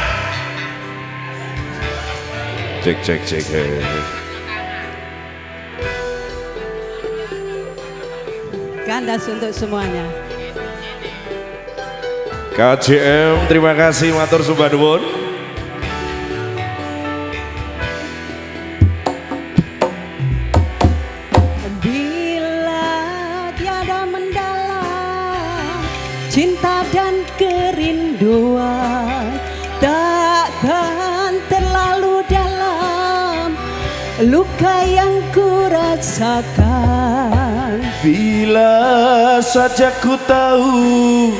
Cek. Kandas untuk semuanya. KJM, terima kasih matur sembah nuwun. Cinta dan kerinduan takkan terlalu dalam, luka yang ku rasakan. Bila saja ku tahu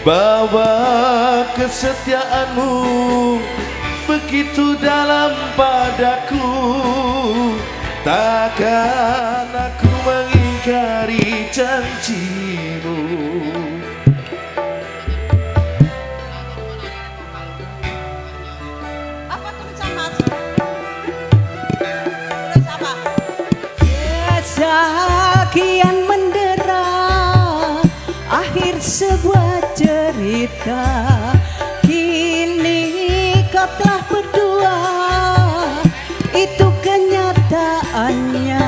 bahwa kesetiaanmu begitu dalam padaku, takkan aku mengingkari janjimu. Sekian mendera, akhir sebuah cerita. Kini kau telah berdua, itu kenyataannya.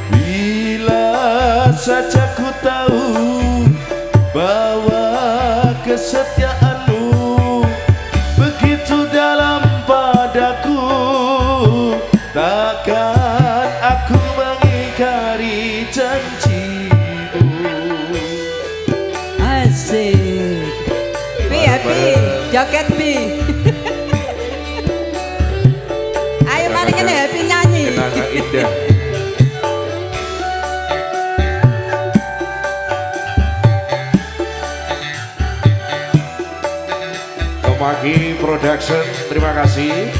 Bila saja ku tahu bahwa kesetiaanmu begitu dalam padaku, takkan aku mengingkari janjimu. Asik. Happy, joget Pi. Ayo mari kita happy nyanyi. Kenanga Indah. Kemaki Production, terima kasih.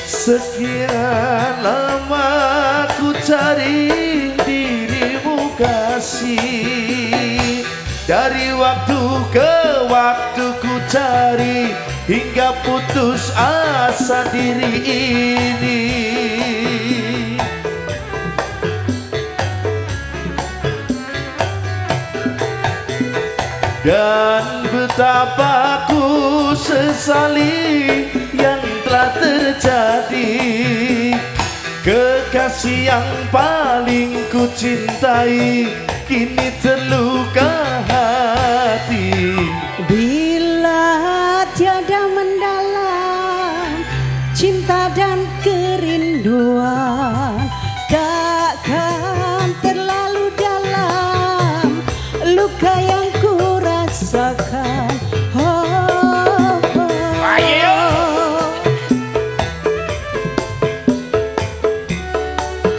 Sekian lama ku cari dirimu kasih, dari waktu ke waktu ku cari hingga putus asa diri ini. Dan betapa ku sesali yang telah terjadi. Kekasih yang paling ku cintai kini terluka hati. Bila tiada mendalam cinta dan kerinduan, takkan terlalu dalam luka yang ku rasakan.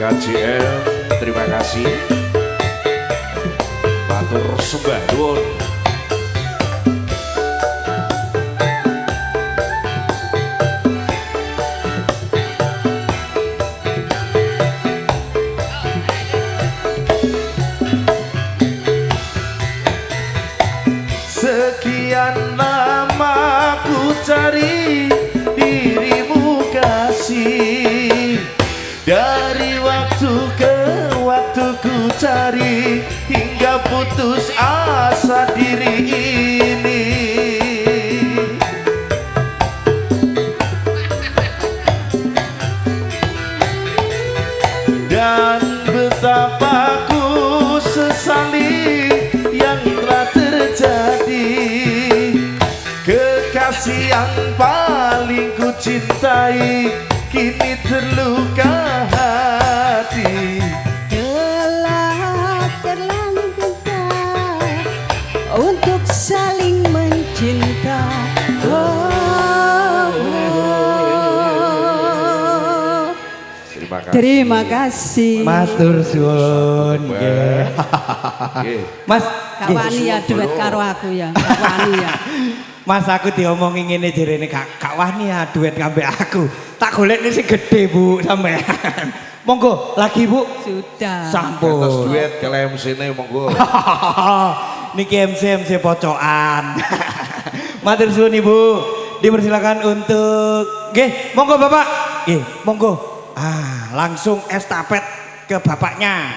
KJM, terima kasih. Matur sembah nuwun. Sekian lama ku cari dirimu kasih, dari waktu ke waktu ku cari hingga putus asa diri ini. Dan betapa ku sesali yang telah terjadi. Kekasih yang paling ku cintai kini terluka hati. Telah terlalu dekat untuk saling mencinta. Terima kasih. Matur suwun. Nggih. Mas, Kak Wani ya duet karo aku ya. Kak Wani ya. Mas aku diomongi ngene jarene Kak Wani ya duet ngambek aku. Tak golekne sing gedhe Bu sampean. Monggo lagi Bu. Sudah. Sampun. Terus duet kalau MC-ne monggo. Niki MC pocokan. Matur suwun Ibu. Dipersilakan untuk nggih, monggo Bapak. Nggih, monggo. Langsung estafet ke bapaknya.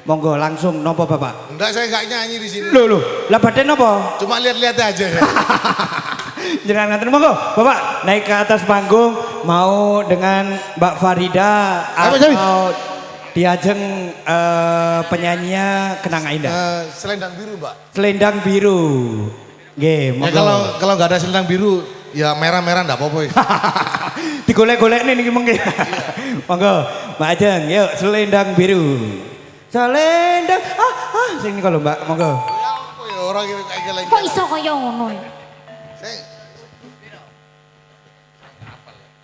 Monggo langsung nopo Bapak? Enggak, saya enggak nyanyi di sini. Loh, lah badan nopo? Cuma lihat-lihat aja ya. Jangan nganter monggo, Bapak naik ke atas panggung mau dengan Mbak Farida atau diajeng penyanyinya Kenanga Indah. Selendang biru, Mbak. Selendang biru. Nggih, Ya monggo. kalau enggak ada selendang biru, ya merah-merah enggak apa-apa. Ya. Digolek-golek nih niki mengke. Monggo, Mbak Ajeng, yuk selendang biru. Selendang, sing niku lho Mbak, monggo. Ya apa ya orang kayak lagi. Kok iso kaya ngono ya?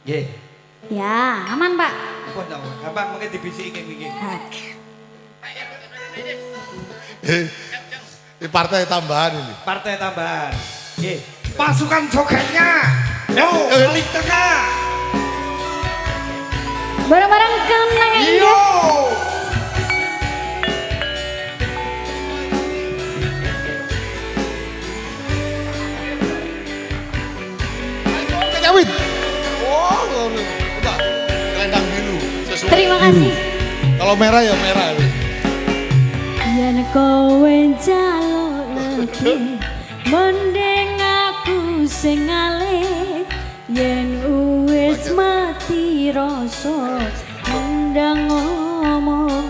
Nggih. Ya, aman Pak. Pun to, gampang mengke dibisiki iki. Ini partai tambahan ini. Partai tambahan. Nggih. Pasukan jogetnya. Yo, balik tengah. Bareng-bareng Kenanga Yo. Indah. Kejawin. Oh, udah. Selendang biru. Sesuai. Terima kasih. Kalau merah ya merah. Yen kowe njaluk lagi mending aku sing ngalih, yen wis mati rasa ndang ngomong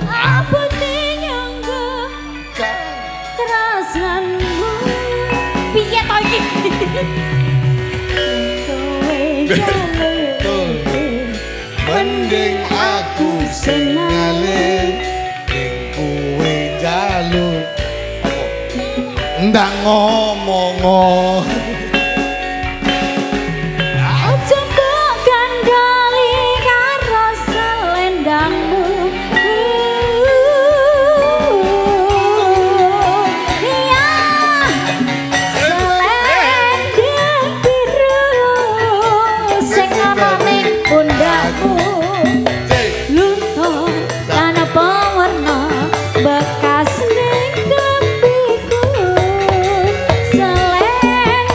apa nyangga kerasanmu piye to iki kowe njaluk Mending aku sing ngalih ning kowe njaluk. Ndak ngomong. Aja mbok gandoli karo selendangmu. Iya, selendang biru sing ana ning pundakmu. Luntur tanpa warna bekas ning kembiku. Selendang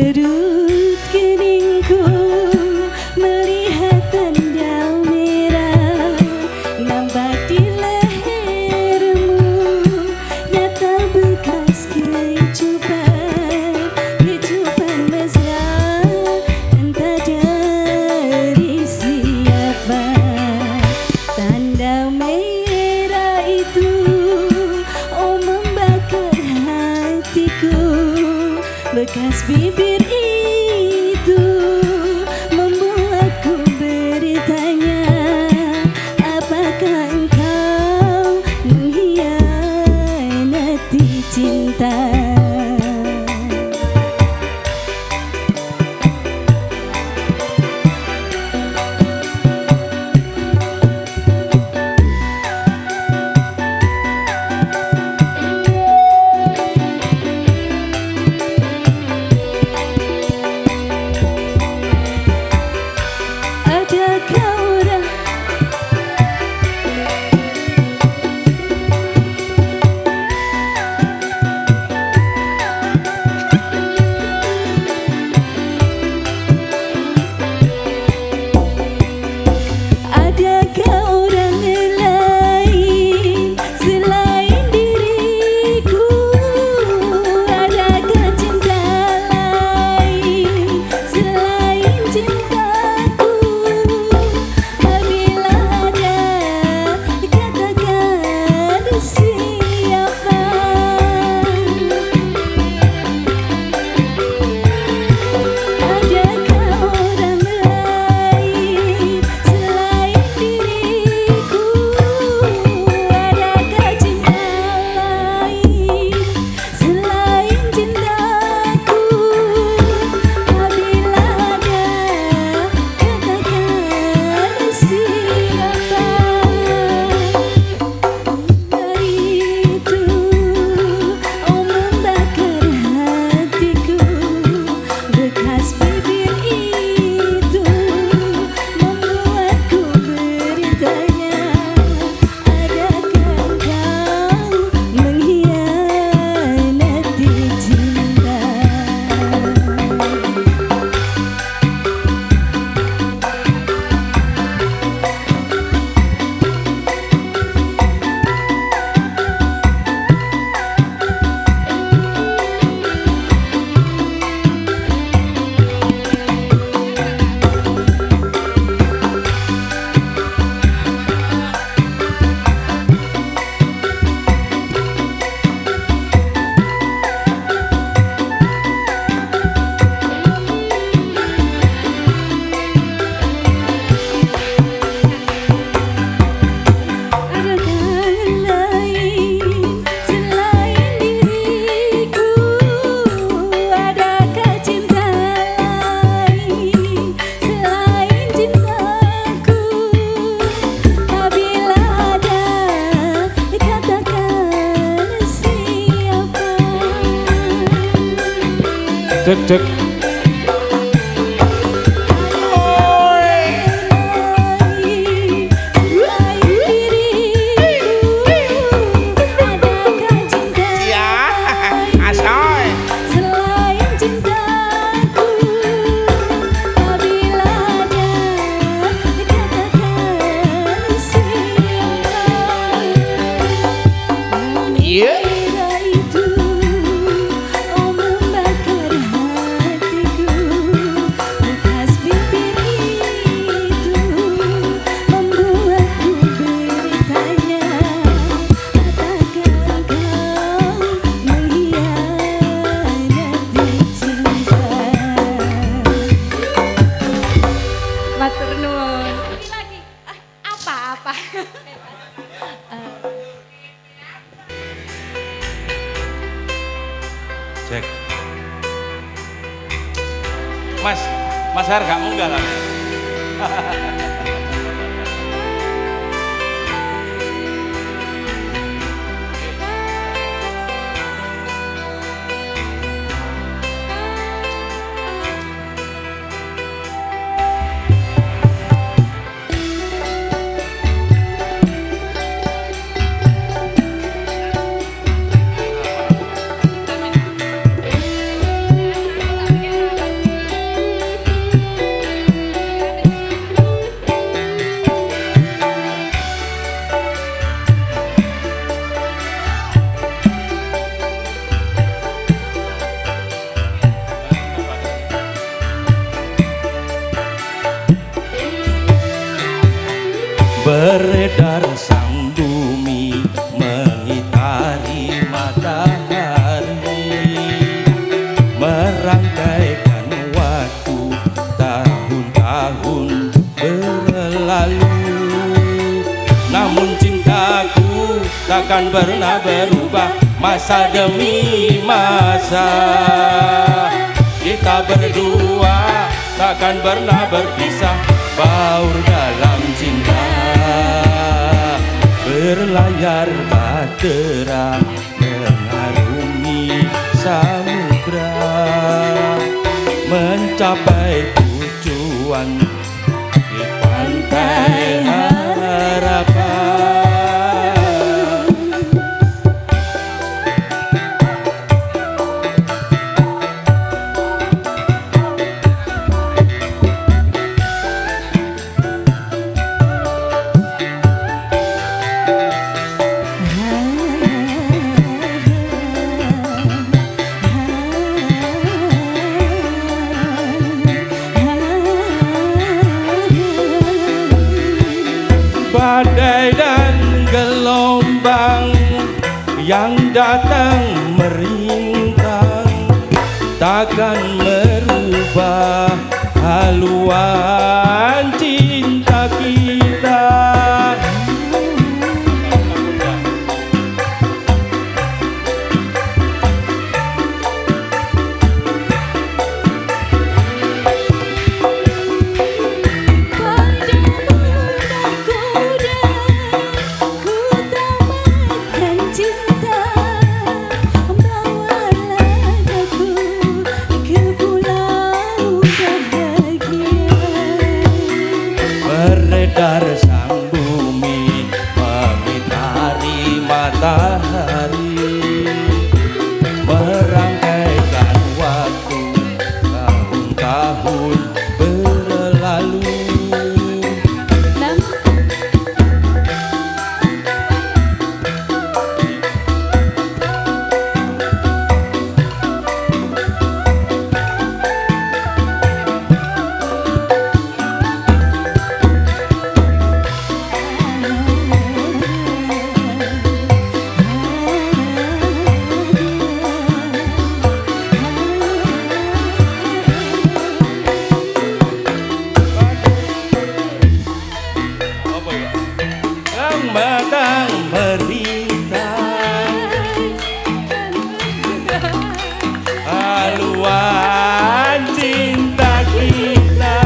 Perut keningku melihat tanda merah nampak di lehermu, nyata bekas kecupan mesra entah dari siapa. Tanda merah itu oh membakar hatiku, bekas bibir itu membuatku bertanya, apakah engkau mengkhianati cinta? Adakah orang lain selain diriku? Adakah cinta lain selain cintaku? Apabila ada, katakan siapa? Adakah orang lain selain diriku? Adakah cinta lain selain cintaku? Apabila ada, katakan siapa? Hari itu oh membakar hatiku, bekas bibir itu membuatku bertanya, adakah kau mengkhianati cinta? Adakah lain selain diriku? Adakah cinta lain selain cintaku? Apabila ada, katakan siapa? Cek cek. Selain cintaku, apabila ada, katakan siapa? Merah itu oh membakar hatiku, bekas bibir itu membuatku bertanya, apakah kau mengkhianati cinta? Matur nuwun. Lagi. Apa-apa. Cek. Mas Har gak munggah lah. bumi mengitari matahari, merangkaikan waktu tahun-tahun berlalu. Namun cintaku takkan pernah berubah, masa demi masa. Kita berdua takkan pernah berpisah, baur dalam cinta. Berlayar bahtera mengarungi samudra, mencapai tujuan di pantai harapan. Badai dan gelombang yang datang merintang takkan merubah haluan cinta kita. Beredar sang bumi mengitari matahari, merangkaikan waktu tahun-tahun berlalu. Yang matang merintang haluan cinta kita.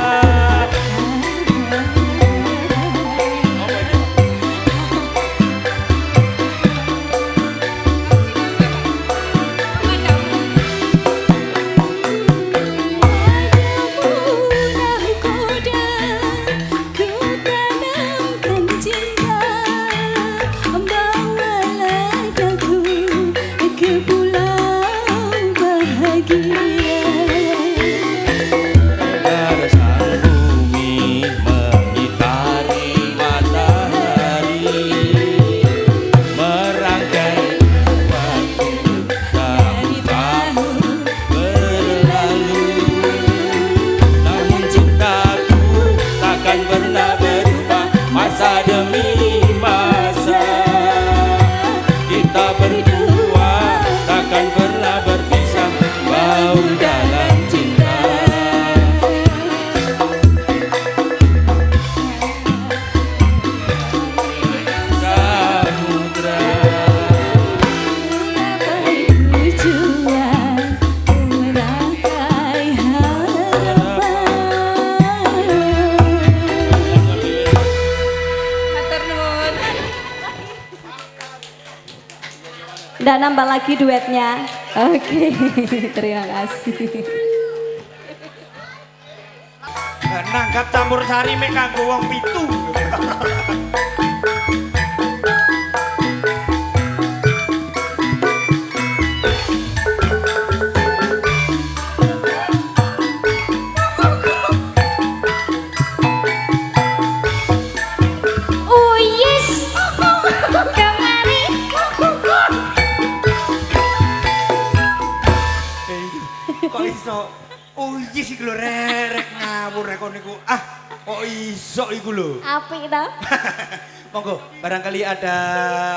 Nggak nambah lagi duetnya. Oke, terima kasih. Nanggap campur sari mek kanggo wong pitu. Oh yes, kemari. Kok iso? Oh iya sih lho rek ngawur rek niku. Ah, kok iso iku lho. Apik ta? Monggo, barangkali ada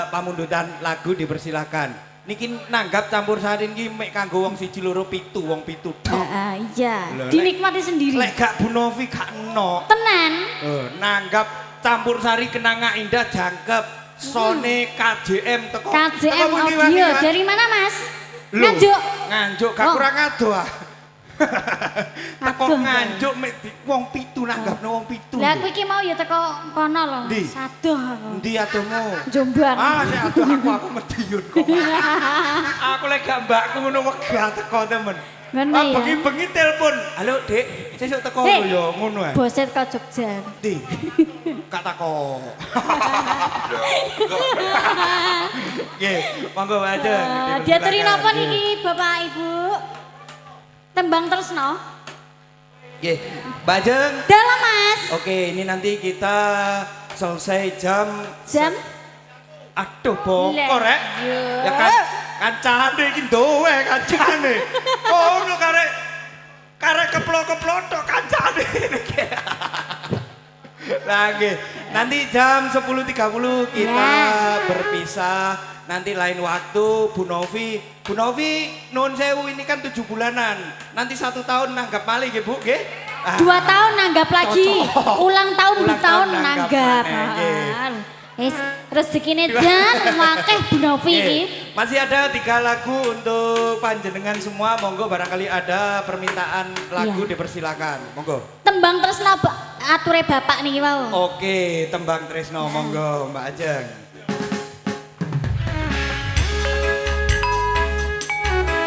pamundutan lagu dipersilahkan. Niki nanggap campur sari niki mek kanggo wong siji loro pitu, wong pitu tok. Iya, Lho, dinikmati sendiri. Lek gak Bu Novi gak eno. Tenan. Nanggap campur sari kenanga indah jangkep sone KJM teko. KJM teko pundi, audio Mas? dari mana Mas? Loh, Nganjuk. Nganjuk gak Oh. kurang ado ah. Teko Aduh, nganjuk mek wong pitu nanggapno wong pitu. Lah aku iki mau ya teko kono lho. Ndi? Sadoh aku. Endi adomu? Jombang. Sik aduh aku mediyun kok. Aku lek gak mbakku ngono wegah teko temen. Ngene ya. Bengi-bengi telepon. Halo, Dik. Sesuk teko Dik. lho ya ngono ae. Boset kok Jogja. Ndi? Kak tako. Nggih, monggo aja. Diaturi napa niki Bapak Ibu? Tembang Tresno. Nggih, Mbak Jeng. Dalam Mas. Oke, ini nanti kita selesai jam. Aduh, bongkor rek. Iya. Ya kan, kancane iki ndowe kancane. Ono karek keplo-keplo tok kancane. Nah, nggih. Nanti jam 10.30 kita berpisah. Nanti lain waktu Bu Novi nuwun sewu ini kan 7 bulanan. Nanti 1 tahun nanggap malih nggih Bu nggih. 2 tahun nanggap lagi. Ulang tahun 2 Ulang tahun tahun nanggap. maneh, nggih. Wis rezekine jan wakeh Bu Novi iki. Masih ada 3 lagu untuk panjenengan semua. Monggo barangkali ada permintaan lagu Iya. dipersilakan. Monggo. Tembang Tresno ature Bapak niki wau. Oke, tembang Tresno monggo Mbak Ajeng.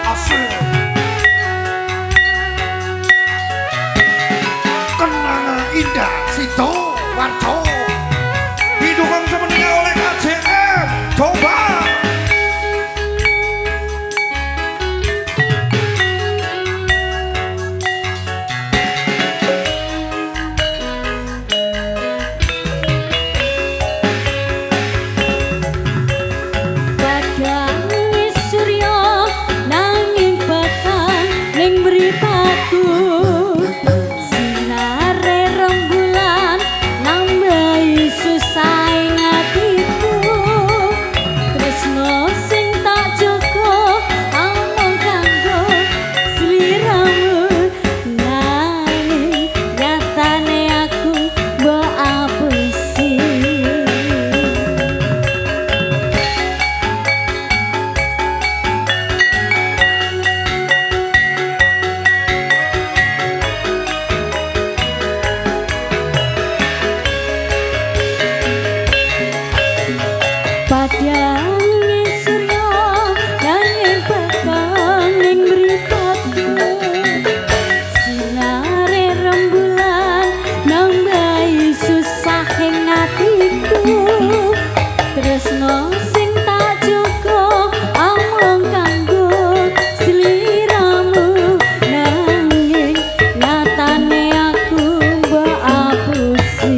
Asik. Kenangan indah Sito Warjo. Didukung sepenuhnya oleh KJM. Coba. Padang surya nanging bakal ning mripatku. Sinare rembulan nambahi susah ing atiku. Tresno sing tak jaga amung kanggo sliramu. Nanging nyatane aku mbok apusi. Padang surya nanging bakal ning mripatku. Sinare rembulan nambahi susah ing atiku. Tresno sing tak jaga amung kanggo sliramu. Nanging nyatane aku mbok apusi.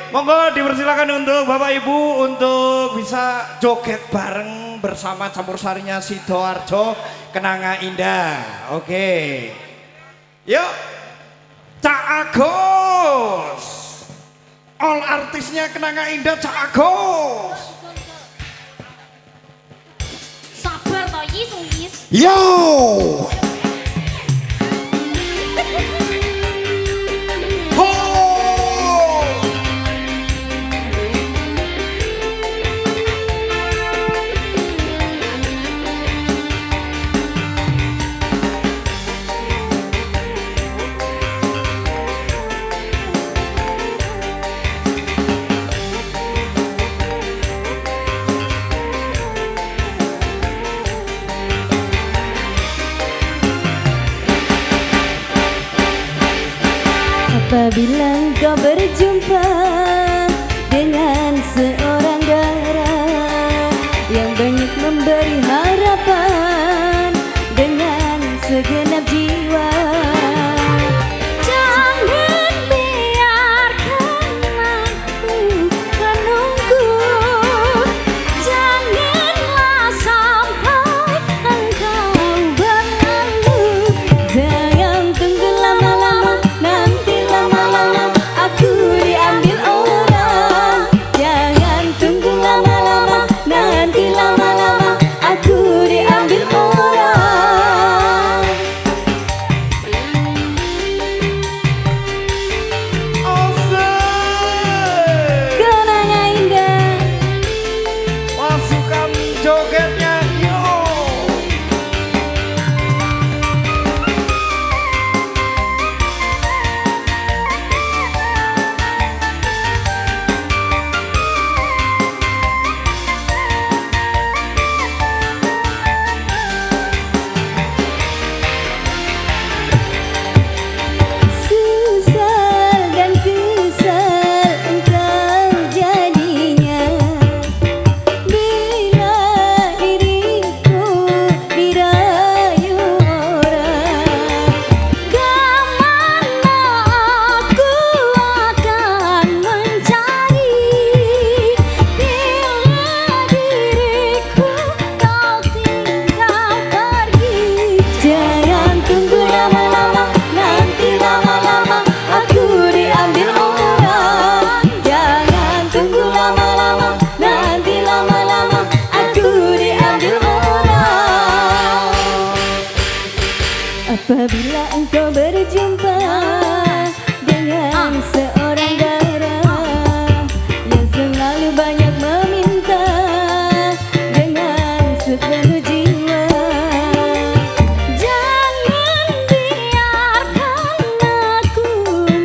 Monggo dipersilakan untuk Bapak Ibu untuk bisa joget bareng bersama campur sarinya Sidoarjo Kenanga Indah. Oke. Yuk. Cak Agus. All artisnya Kenanga Indah Cak Agus. Sabar toh Yis, Yis. Yo. Apabila engkau berjumpa dengan seorang darah yang banyak memberi harapan dengan segenap jiwa, jangan biarkan aku menunggu, janganlah sampai engkau berlalu, jangan tunggu lama-lama, nanti lama-lama aku diambil orang. Jangan tunggu lama-lama, nanti lama-lama aku diambil orang. Kenanga Indah. Masukkan jogetnya. Yo. Susah dan kesal engkau jadinya bila diriku dirayu orang. Kemana aku akan mencari bila diriku kau tinggal pergi. Jangan tunggu lama-lama, nanti lama-lama aku diambil orang. Jangan tunggu lama-lama, nanti lama-lama aku diambil orang. Apabila engkau berjumpa dengan seorang darah yang selalu banyak meminta dengan sepenuh jiwa, jangan biarkan aku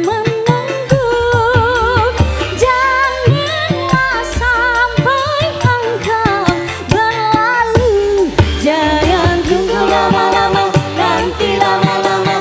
menunggu, janganlah sampai engkau berlalu, jangan tunggu lama-lama, nanti lama-lama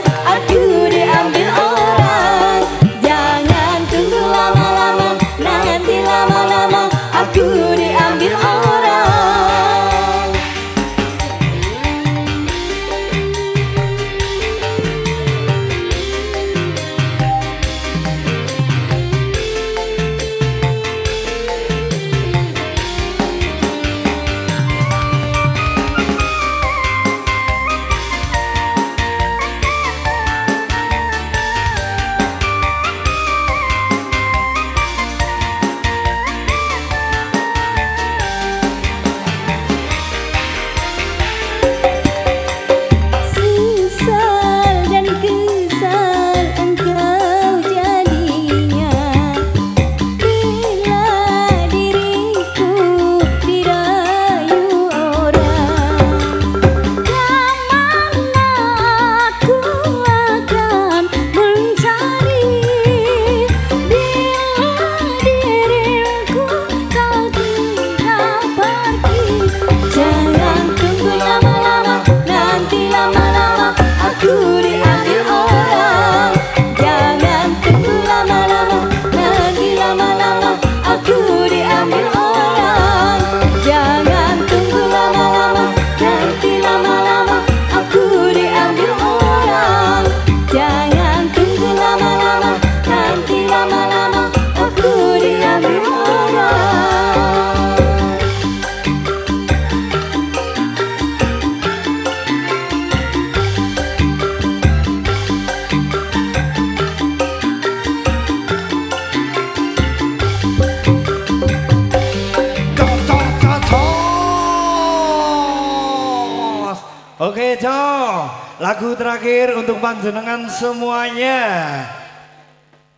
Lagu terakhir untuk panjenengan semuanya.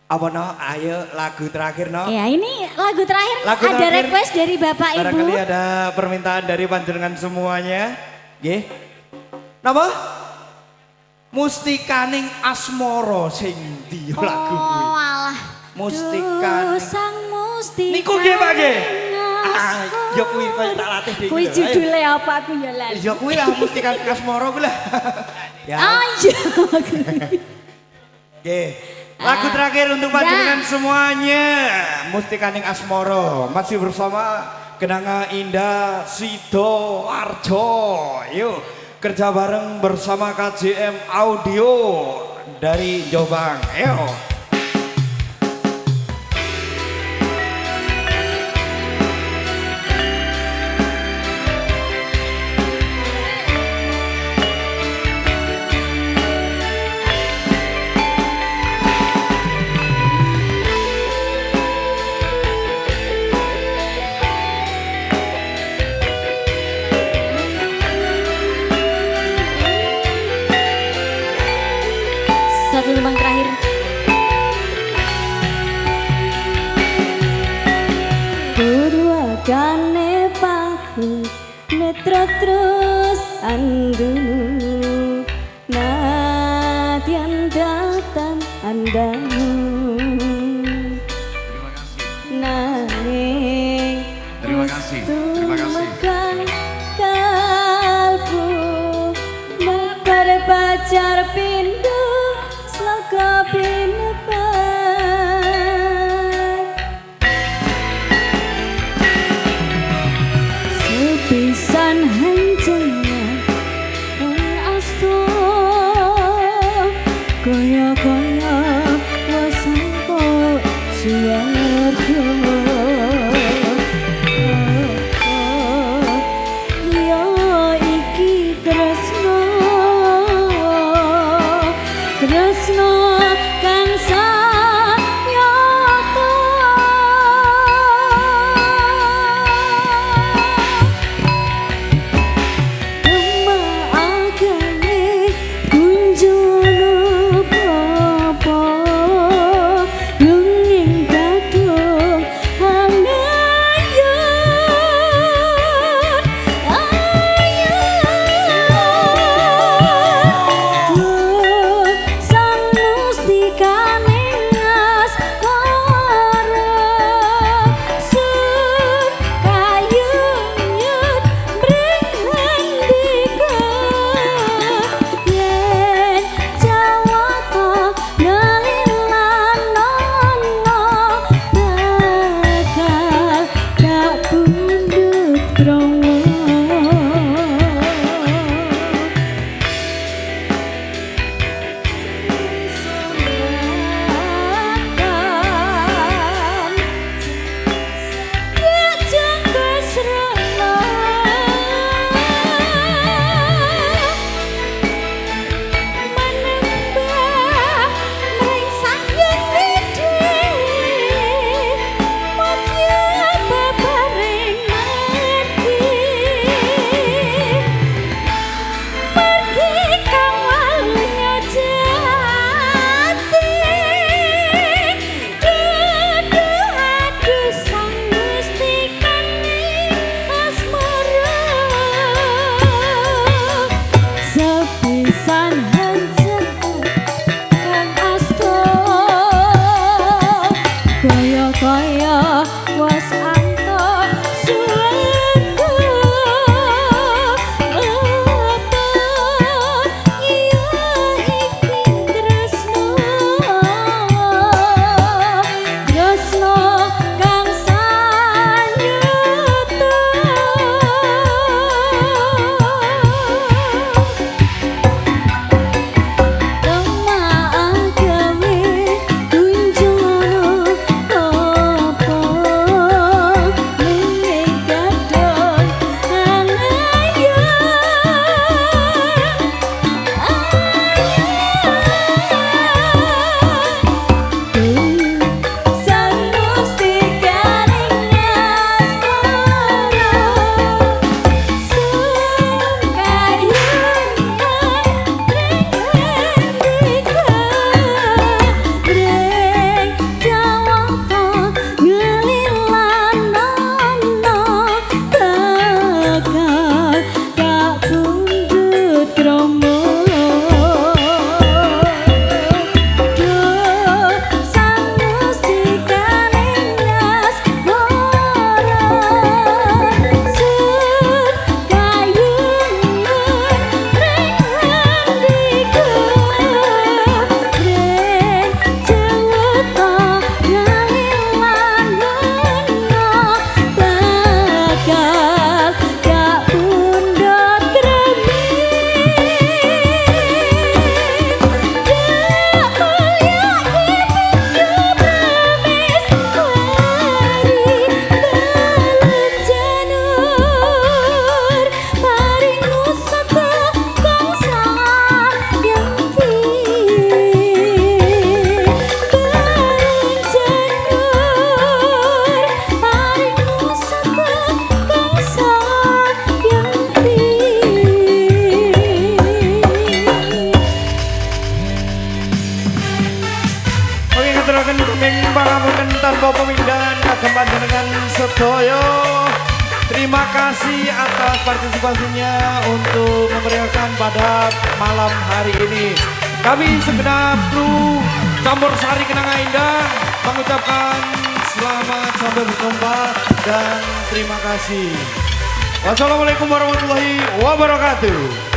Apa no? Ayo lagu terakhir no. Ya ini lagu terakhir Lagu ada terakhir. request dari Bapak Ibu. Barangkali ada permintaan dari panjenengan semuanya. Nggih. Napa? Mustikaning asmara sing ndi lagu kuwi. Oh alah. Mustikaning. Sang mustika. Niku nggih Pak nggih. Ah, ya kuwi koyo tak latih dhewe. Kuwi judulnya apa aku ya lali. Ya kuwi lah Mustikaning Asmara kuwi lah. Ya. Ah iya. Nggih. Lagu terakhir untuk panjenengan semuanya. Mustikaning Asmara masih bersama Kenanga Indah Sido Arjo. Yuk kerja bareng bersama KJM Audio dari Jombang. Ayo. Satu lubang terakhir. Berduakane paku netra terus andunu nadian datang andamu. Terima kasih. Terima kasih. Kalbu mabar pacar pindu sloka pinebat sepisan hancurnya astu kaya-kaya wasangko suwarga. Ya iki tresno kang sayata. Dema agane kunjung apa lunging kadung angayut ayut sang mustikaning aturaken ing pangapunten tanpa pemindahan kagem panjenengan sedaya. Terima kasih atas partisipasinya untuk memeriahkan pada malam hari ini. Kami segenap kru Campur Sari Kenanga Indah mengucapkan selamat sampai berjumpa dan terima kasih. Wassalamualaikum warahmatullahi wabarakatuh.